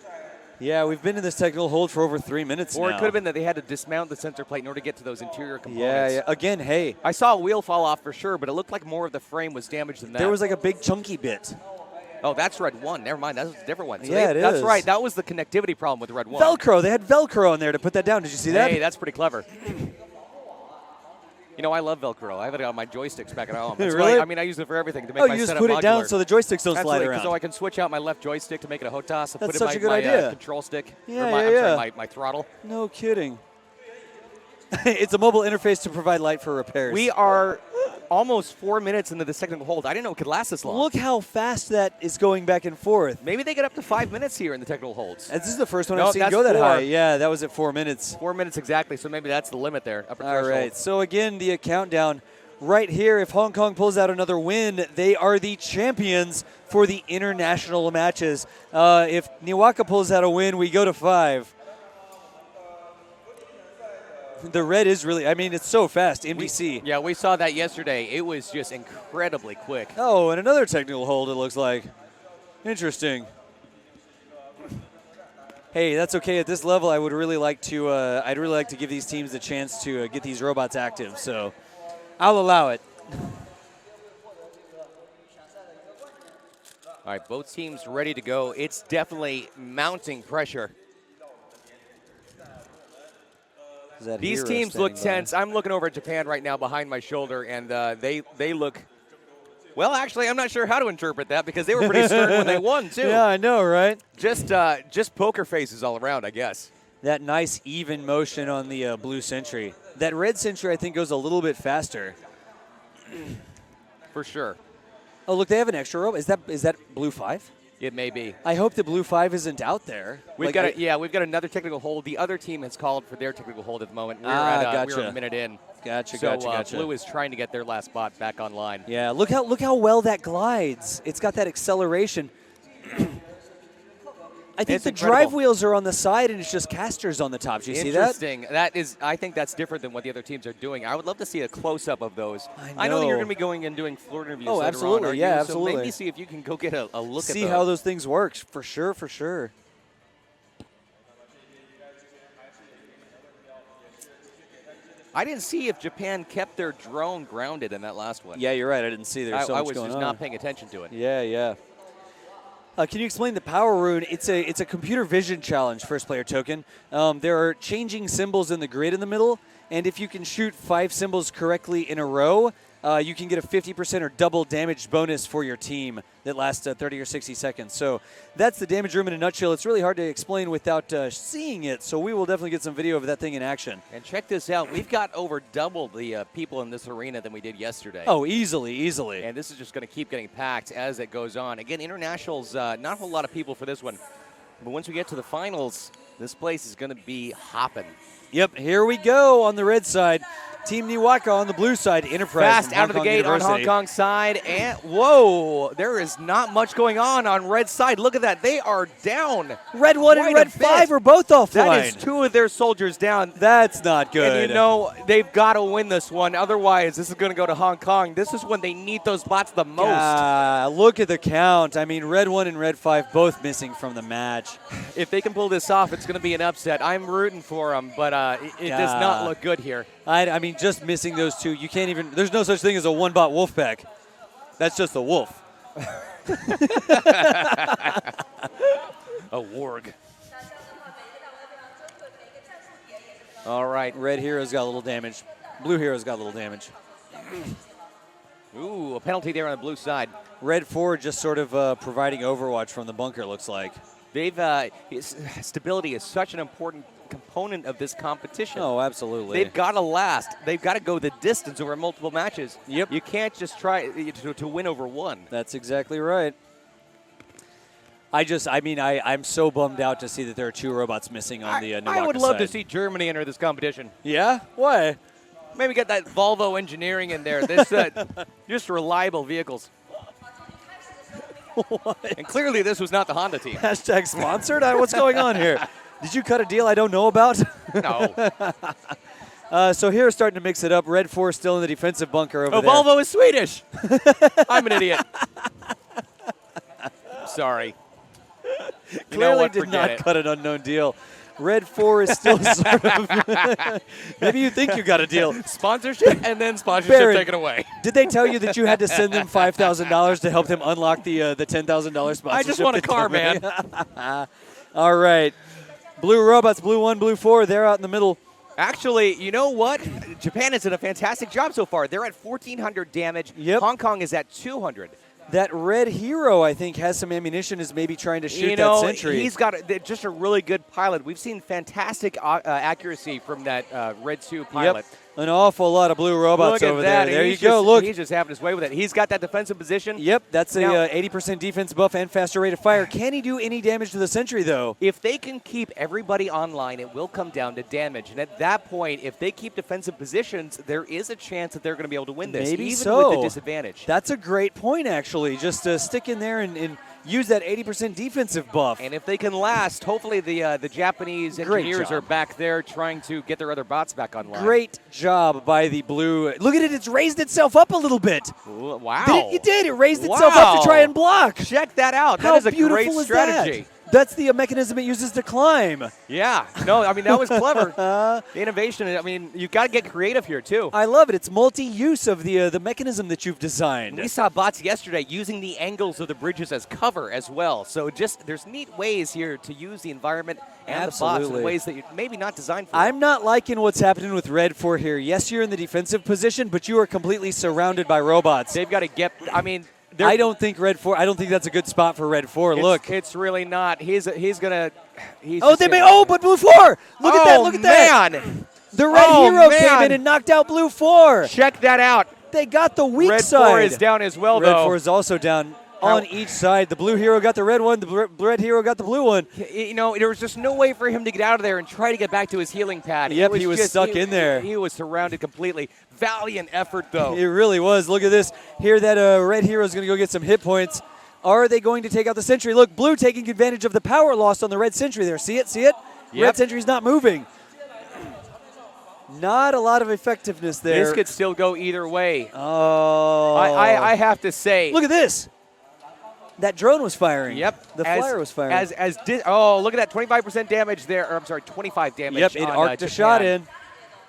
A: Yeah, we've been in this technical hold for over 3 minutes
C: Or
A: now.
C: it could have been that they had to dismount the sensor plate in order to get to those interior components.
A: Yeah. Again, hey.
C: I saw a wheel fall off for sure, but it looked like more of the frame was damaged than that.
A: There was like a big chunky bit.
C: Oh, that's Red 1. Never mind. That's a different one. So
A: Yeah, it
C: that's
A: is.
C: right. That was the connectivity problem with Red 1.
A: Velcro. They had Velcro on there to put that down. Did you see that?
C: Hey, that's pretty clever. You know, I love Velcro. I have it on my joysticks back at home. That's
A: Really?
C: why, I use it for everything to make
A: Oh,
C: my
A: you just
C: setup
A: put it down
C: modular.
A: so the joysticks don't slide
C: Absolutely,
A: around.
C: so I can switch out my left joystick to make it a HOTAS.
A: That's
C: put
A: such
C: in
A: a good
C: my
A: idea.
C: Control stick.
A: Yeah,
C: or my,
A: yeah,
C: I'm
A: yeah.
C: sorry, my throttle.
A: No kidding. It's a mobile interface to provide light for repairs.
C: We are almost 4 minutes into the technical hold. I didn't know it could last this long.
A: Look how fast that is going back and forth.
C: Maybe they get up to 5 minutes here in the technical holds.
A: This is the first one
C: No,
A: I've seen
C: that's
A: go that
C: 4.
A: high. Yeah, that was at 4 minutes.
C: 4 minutes exactly, so maybe that's the limit there. Upper
A: All
C: threshold.
A: right, so again, the countdown right here. If Hong Kong pulls out another win, they are the champions for the international matches. If Niwaka pulls out a win, we go to 5. The red is really, I mean, it's so fast, NBC.
C: Yeah, we saw that yesterday. It was just incredibly quick.
A: Oh, and another technical hold, it looks like. Interesting. Hey, that's okay. At this level, I would really like to. I'd really like to give these teams a chance to get these robots active. So, I'll allow it.
C: All right, both teams ready to go. It's definitely mounting pressure. These teams look tense. I'm looking over at Japan right now behind my shoulder, and they look. Well, actually, I'm not sure how to interpret that because they were pretty stern when they won too.
A: Yeah, I know, right?
C: Just poker faces all around, I guess.
A: That nice even motion on the blue Sentry. That red Sentry, I think, goes a little bit faster.
C: For sure.
A: Oh, look, they have an extra robot. Is that blue 5?
C: It may be.
A: I hope the blue 5 isn't out there.
C: We've got another technical hold. The other team has called for their technical hold at the moment. We're
A: gotcha.
C: We're a minute in.
A: Gotcha.
C: Blue is trying to get their last spot back online.
A: Yeah, look how well that glides. It's got that acceleration. I think the drive wheels are on the side and it's just casters on the top. Do you see that?
C: Interesting. I think that's different than what the other teams are doing. I would love to see a close-up of those.
A: I
C: know that you're going to be going and doing floor interviews later
A: absolutely.
C: on,
A: Yeah,
C: you?
A: absolutely.
C: So maybe see if you can go get a look at those.
A: See how those things work. For sure.
C: I didn't see if Japan kept their drone grounded in that last one.
A: Yeah, you're right. I didn't see there.
C: I was just not paying attention to it.
A: Yeah. Can you explain the power rune? It's a computer vision challenge, first player token. There are changing symbols in the grid in the middle, and if you can shoot 5 symbols correctly in a row, you can get a 50% or double damage bonus for your team that lasts 30 or 60 seconds. So that's the damage room in a nutshell. It's really hard to explain without seeing it, so we will definitely get some video of that thing in action.
C: And check this out. We've got over double the people in this arena than we did yesterday.
A: Oh, easily.
C: And this is just going to keep getting packed as it goes on. Again, internationals, not a whole lot of people for this one. But once we get to the finals, this place is going to be hopping.
A: Yep, here we go on the red side. Team Niwaka on the blue side. Enterprise
C: fast out of the gate on Hong Kong side. And whoa, there is not much going on red side. Look at that. They are down.
A: Red 1 and red 5 are both offline.
C: That is 2 of their soldiers down.
A: That's not good.
C: And they've got to win this one. Otherwise, this is going to go to Hong Kong. This is when they need those bots the most.
A: Look at the count. I mean, red 1 and red 5 both missing from the match.
C: If they can pull this off, it's going to be an upset. I'm rooting for them, but it does not look good here.
A: I mean, just missing those 2, you can't even. There's no such thing as a one-bot wolf pack. That's just a wolf.
C: A warg. All right.
A: Red hero's got a little damage. Blue hero's got a little damage.
C: Ooh, a penalty there on the blue side.
A: Red 4 just sort of providing overwatch from the bunker, looks like.
C: Stability is such an important component of this competition.
A: Oh, absolutely.
C: They've got to last. They've got to go the distance over multiple matches.
A: Yep.
C: You can't just try to win over one.
A: That's exactly right. I'm so bummed out to see that there are 2 robots missing on the Niwaka
C: I would love
A: side.
C: to see Germany enter this competition.
A: Yeah? Why?
C: Maybe get that Volvo engineering in there. This just reliable vehicles.
A: What?
C: And clearly this was not the Honda team.
A: Hashtag sponsored? What's going on here? Did you cut a deal I don't know about?
C: No.
A: So here, starting to mix it up. Red 4 still in the defensive bunker over there.
C: Volvo is Swedish. I'm an idiot. Sorry.
A: Clearly did not cut an unknown deal. Red 4 is still sort of. Maybe you think you got a deal.
C: Sponsorship and then sponsorship taken away.
A: Did they tell you that you had to send them $5,000 to help them unlock the $10,000 sponsorship?
C: I just want a car, man.
A: All right. Blue robots, blue 1, blue 4, they're out in the middle.
C: Actually, you know what? Japan has done a fantastic job so far. They're at 1,400 damage.
A: Yep.
C: Hong Kong is at 200.
A: That red hero, I think, has some ammunition, is maybe trying to shoot that sentry.
C: He's got just a really good pilot. We've seen fantastic accuracy from that red 2 pilot.
A: Yep. An awful lot of blue robots over there. There you go. Look.
C: He's just having his way with it. He's got that defensive position.
A: Yep, that's a 80% defense buff and faster rate of fire. Can he do any damage to the sentry, though?
C: If they can keep everybody online, it will come down to damage. And at that point, if they keep defensive positions, there is a chance that they're going to be able to win this,
A: Maybe
C: even
A: so.
C: with the disadvantage.
A: That's a great point, actually. Just stick in there and use that 80% defensive buff.
C: And if they can last, hopefully the Japanese engineers are back there trying to get their other bots back online.
A: Great job by the blue. Look at it. It's raised itself up a little bit.
C: Ooh, wow.
A: It did. It raised itself up to try and block.
C: Check that out.
A: How
C: that is a
A: beautiful
C: great
A: is
C: strategy.
A: That? That's the mechanism it uses to climb.
C: Yeah. No, I mean, that was clever. The innovation, I mean, you've got to get creative here, too.
A: I love it. It's multi-use of the mechanism that you've designed.
C: We saw bots yesterday using the angles of the bridges as cover as well. So there's neat ways here to use the environment and the bots in ways that you're maybe not designed for.
A: I'm not liking what's happening with Red 4 here. Yes, you're in the defensive position, but you are completely surrounded by robots.
C: They've got to get, I mean...
A: I don't think Red 4. I don't think that's a good spot for Red 4. Look,
C: it's really not. He's gonna.
A: But Blue 4. Look at that. Look at that.
C: Man.
A: The Red Hero came in and knocked out Blue 4.
C: Check that out.
A: They got the weak
C: Red
A: side.
C: Red 4 is down as well,
A: Red
C: though.
A: 4 is also down. on each side. The blue hero got the red one. The red hero got the blue one.
C: You know, there was just no way for him to get out of there and try to get back to his healing pad.
A: Yep, he was stuck in there.
C: He was surrounded completely. Valiant effort, though.
A: It really was. Look at this. Here, that red hero is going to go get some hit points. Are they going to take out the sentry? Look, blue taking advantage of the power lost on the red sentry there. See it? See it?
C: Yep.
A: Red sentry's not moving. Not a lot of effectiveness there.
C: This could still go either way.
A: Oh.
C: I have to say.
A: Look at this. That drone was firing.
C: Yep.
A: The flyer was firing.
C: Look at that, 25% damage there. Or I'm sorry, 25 damage.
A: Yep, it arced a shot in.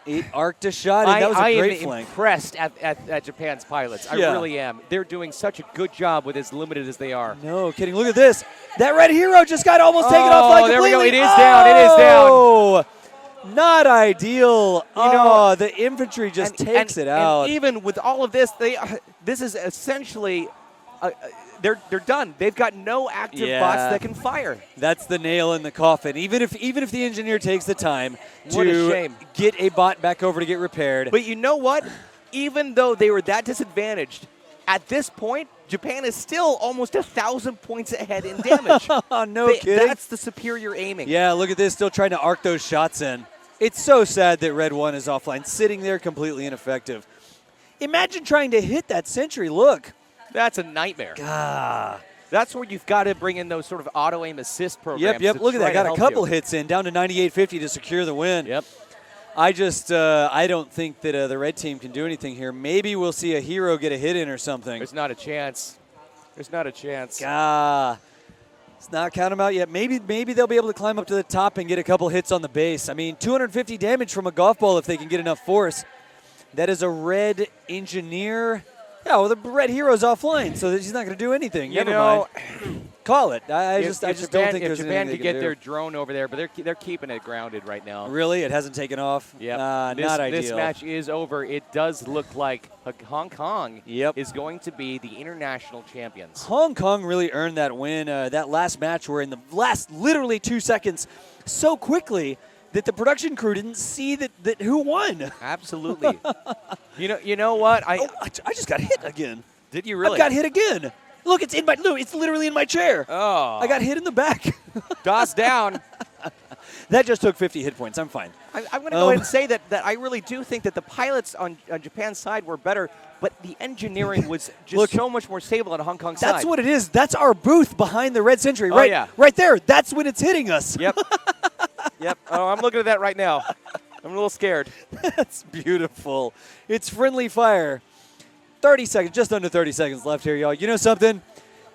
A: It arced a shot in. That was a great flank.
C: I am impressed at Japan's pilots. I really am. They're doing such a good job with as limited as they are.
A: No kidding. Look at this. That red hero just got almost taken off like
C: there
A: completely.
C: we go. It is down. It is down.
A: Not ideal. The infantry just takes it out.
C: And even with all of this, this is essentially they're done. They've got no active bots that can fire.
A: That's the nail in the coffin. Even if the engineer takes the time
C: what a shame.
A: Get a bot back over to get repaired.
C: But you know what? Even though they were that disadvantaged, at this point, Japan is still almost 1,000 points ahead in damage.
A: No kidding.
C: That's the superior aiming.
A: Yeah, look at this, still trying to arc those shots in. It's so sad that Red 1 is offline, sitting there completely ineffective. Imagine trying to hit that sentry. Look.
C: That's a nightmare.
A: God.
C: That's where you've got to bring in those sort of auto-aim assist programs.
A: Yep. Look at that. Got a couple hits in, down to 98.50 to secure the win.
C: Yep.
A: I don't think that the red team can do anything here. Maybe we'll see a hero get a hit in or something.
C: There's not a chance. There's not a chance.
A: Let's not count them out yet. Maybe they'll be able to climb up to the top and get a couple hits on the base. I mean, 250 damage from a golf ball if they can get enough force. That is a red engineer. Yeah, well, the red hero's offline, so he's not going to do anything. Never mind. Call it. I just don't think there's anything
C: Japan
A: they
C: could
A: can
C: get
A: do.
C: their drone over there, but they're keeping it grounded right now.
A: Really? It hasn't taken off?
C: Yep.
A: Not ideal.
C: This match is over. It does look like Hong Kong is going to be the international champions.
A: Hong Kong really earned that win. That last match where in the last literally 2 seconds, so quickly that the production crew didn't see that who won.
C: Absolutely. you know what?
A: I just got hit again.
C: Did you really?
A: I got hit again. Look, it's literally in my chair.
C: Oh.
A: I got hit in the back.
C: DOS down.
A: That just took 50 hit points. I'm fine.
C: I'm going to go ahead and say that I really do think that the pilots on Japan's side were better, but the engineering was just so much more stable on Hong Kong's side.
A: That's what it is. That's our booth behind the red sentry. Right there. That's when it's hitting us.
C: Yep. Yep. Oh, I'm looking at that right now. I'm a little scared.
A: That's beautiful. It's friendly fire. 30 seconds, just under 30 seconds left here, y'all. You know something?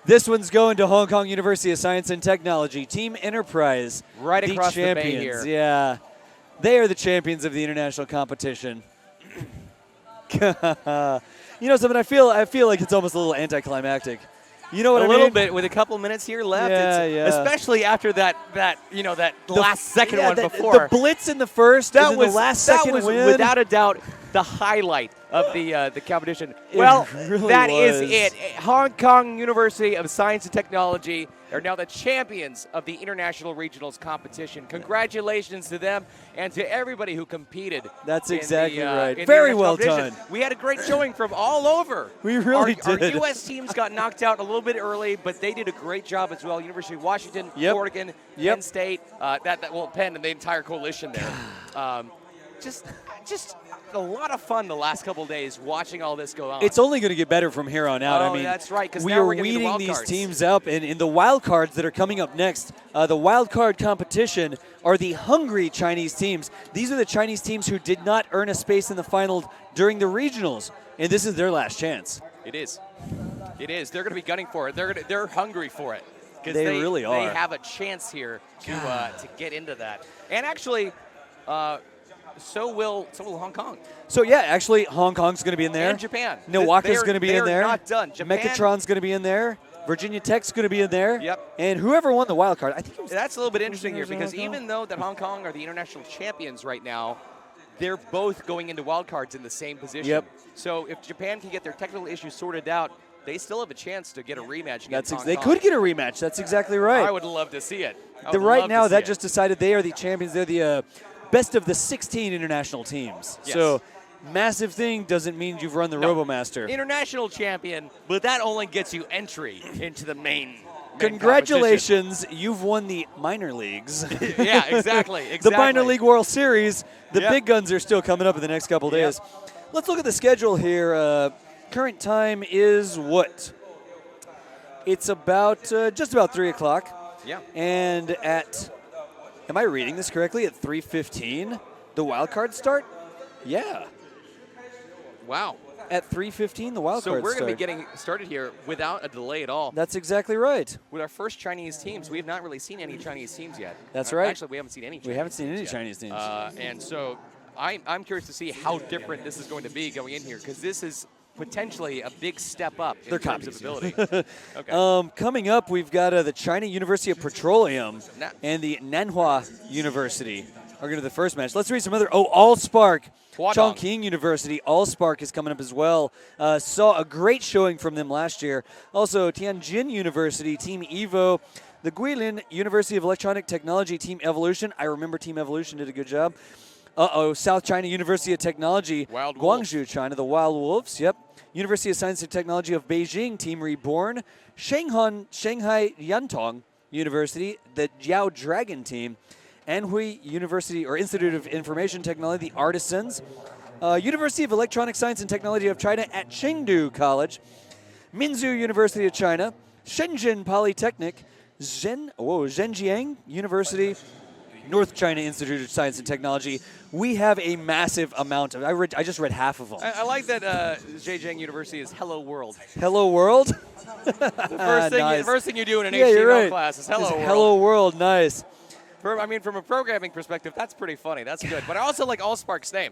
A: This one's going to Hong Kong University of Science and Technology. Team Enterprise.
C: Right across the bay
A: champions.
C: here.
A: Yeah. They are the champions of the international competition. You know something? I feel like it's almost a little anticlimactic. You know what I mean?
C: A little bit with a couple minutes here left.
A: Yeah.
C: Especially after that last second one before.
A: The blitz in the first, the last second
C: was
A: win.
C: Without a doubt the highlight of the competition.
A: Really
C: that
A: was.
C: is it. Hong Kong University of Science and Technology are now the champions of the International Regionals competition. Congratulations to them and to everybody who competed.
A: That's exactly right.
C: In
A: Very
C: the
A: well
C: competition.
A: done.
C: We had a great showing from all over.
A: We really did.
C: Our U.S. teams got knocked out a little bit early, but they did a great job as well. University of Washington, Oregon, Penn State, Penn and the entire coalition there. Just a lot of fun the last couple of days watching all this go on.
A: It's only going to get better from here on out.
C: Oh,
A: I mean,
C: that's right, because
A: we
C: now
A: are
C: we're getting to
A: weeding
C: wild
A: these
C: cards.
A: teams up, and in the wild cards that are coming up next, the wild card competition are the hungry Chinese teams. These are the Chinese teams who did not earn a space in the final during the regionals, and this is their last chance.
C: It is. They're going to be gunning for it. They're hungry for it.
A: They really are.
C: They have a chance here to get into that. And actually, so will Hong Kong.
A: So yeah, actually, Hong Kong's going to be in there.
C: And Japan.
A: Niwaka's going to be in there.
C: They're not done. Japan,
A: Mechatron's going to be in there. Virginia Tech's going to be in there.
C: Yep.
A: And whoever won the wild card, I think it was.
C: That's a little bit interesting here because even though that Hong Kong are the international champions right now, they're both going into wild cards in the same position.
A: Yep.
C: So if Japan can get their technical issues sorted out, they still have a chance to get a rematch against Hong Kong.
A: They could get a rematch. That's exactly right.
C: I would love to see it.
A: Right now, that just decided they are the champions. They're the best of the 16 international teams.
C: Yes.
A: So massive thing doesn't mean you've run the
C: No.
A: Robomaster.
C: International champion, but that only gets you entry into the main
A: Congratulations, you've won the minor leagues.
C: competition. Yeah, exactly.
A: The minor league World Series. The
C: Yep.
A: big guns are still coming up in the next couple days. Let's look at the schedule here. Current time is what? It's about just about 3 o'clock.
C: Yeah.
A: And at, am I reading this correctly? At 3:15, the wild cards start? Yeah.
C: Wow.
A: At 3:15, the wild
C: So
A: cards
C: we're going to be
A: start.
C: getting started here without a delay at all.
A: That's exactly right.
C: With our first Chinese teams, we have not really seen any Chinese teams yet.
A: That's right.
C: Actually, we haven't seen any Chinese
A: We haven't seen any
C: teams
A: Chinese
C: yet.
A: teams.
C: And so I'm curious to see how different this is going to be going in here, because this is potentially a big step up in
A: They're
C: terms
A: copies.
C: of ability. Okay.
A: Coming up, we've got the China University of Petroleum
C: Na-
A: and the Nanhua University are going to the first match. Let's read some other. Allspark.
C: Huadong.
A: Chongqing University. Allspark is coming up as well. Saw a great showing from them last year. Also, Tianjin University, Team Evo. The Guilin University of Electronic Technology, Team Evolution. I remember Team Evolution did a good job. South China University of Technology.
C: Wild Wolves.
A: Guangzhou, China. The Wild Wolves, yep. University of Science and Technology of Beijing, Team Reborn. Shanghai Yantong University, the Jiao Dragon team. Anhui University or Institute of Information Technology, the Artisans. University of Electronic Science and Technology of China at Chengdu College. Minzu University of China. Shenzhen Polytechnic. Zhenjiang University. North China Institute of Science and Technology. We have a massive amount of. I just read half of them.
C: I like that Zhejiang University is Hello World.
A: Hello World.
C: The first thing you do in an
A: Yeah,
C: HTML
A: you're right.
C: class is Hello
A: It's
C: World.
A: Hello World. Nice.
C: From a programming perspective, that's pretty funny. That's good. But I also like Allspark's name.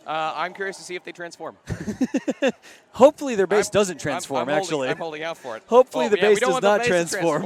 C: I'm curious to see if they transform.
A: Hopefully their base doesn't transform.
C: I'm holding out for it.
A: Hopefully the
C: we
A: base
C: don't
A: does
C: want the
A: not
C: base to
A: transform.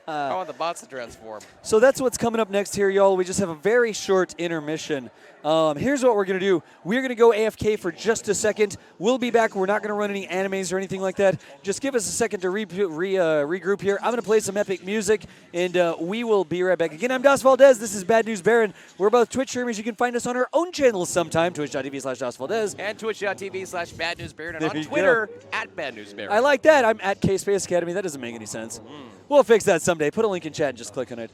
C: I want the bots to transform.
A: So that's what's coming up next here, y'all. We just have a very short intermission. Here's what we're going to do. We're going to go AFK for just a second. We'll be back. We're not going to run any animes or anything like that. Just give us a second to regroup here. I'm going to play some epic music, and we will be right back. Again, I'm Das Valdez. This is Bad News Baron. We're both Twitch streamers. You can find us on our own channels sometime, twitch.tv/Das Valdez.
C: And twitch.tv/badnewsbaron. And
A: There
C: on
A: you
C: Twitter, @badnewsbaron.
A: I like that. I'm at K-Space Academy. That doesn't make any sense. We'll fix that someday. Put a link in chat and just click on it.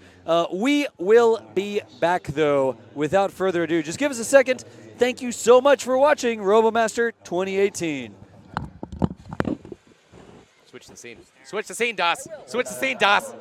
A: We will be back, though, without further ado. Just give us a second. Thank you so much for watching Robomaster 2018.
C: Switch the scene. Switch the scene, Das. Switch the scene, Das.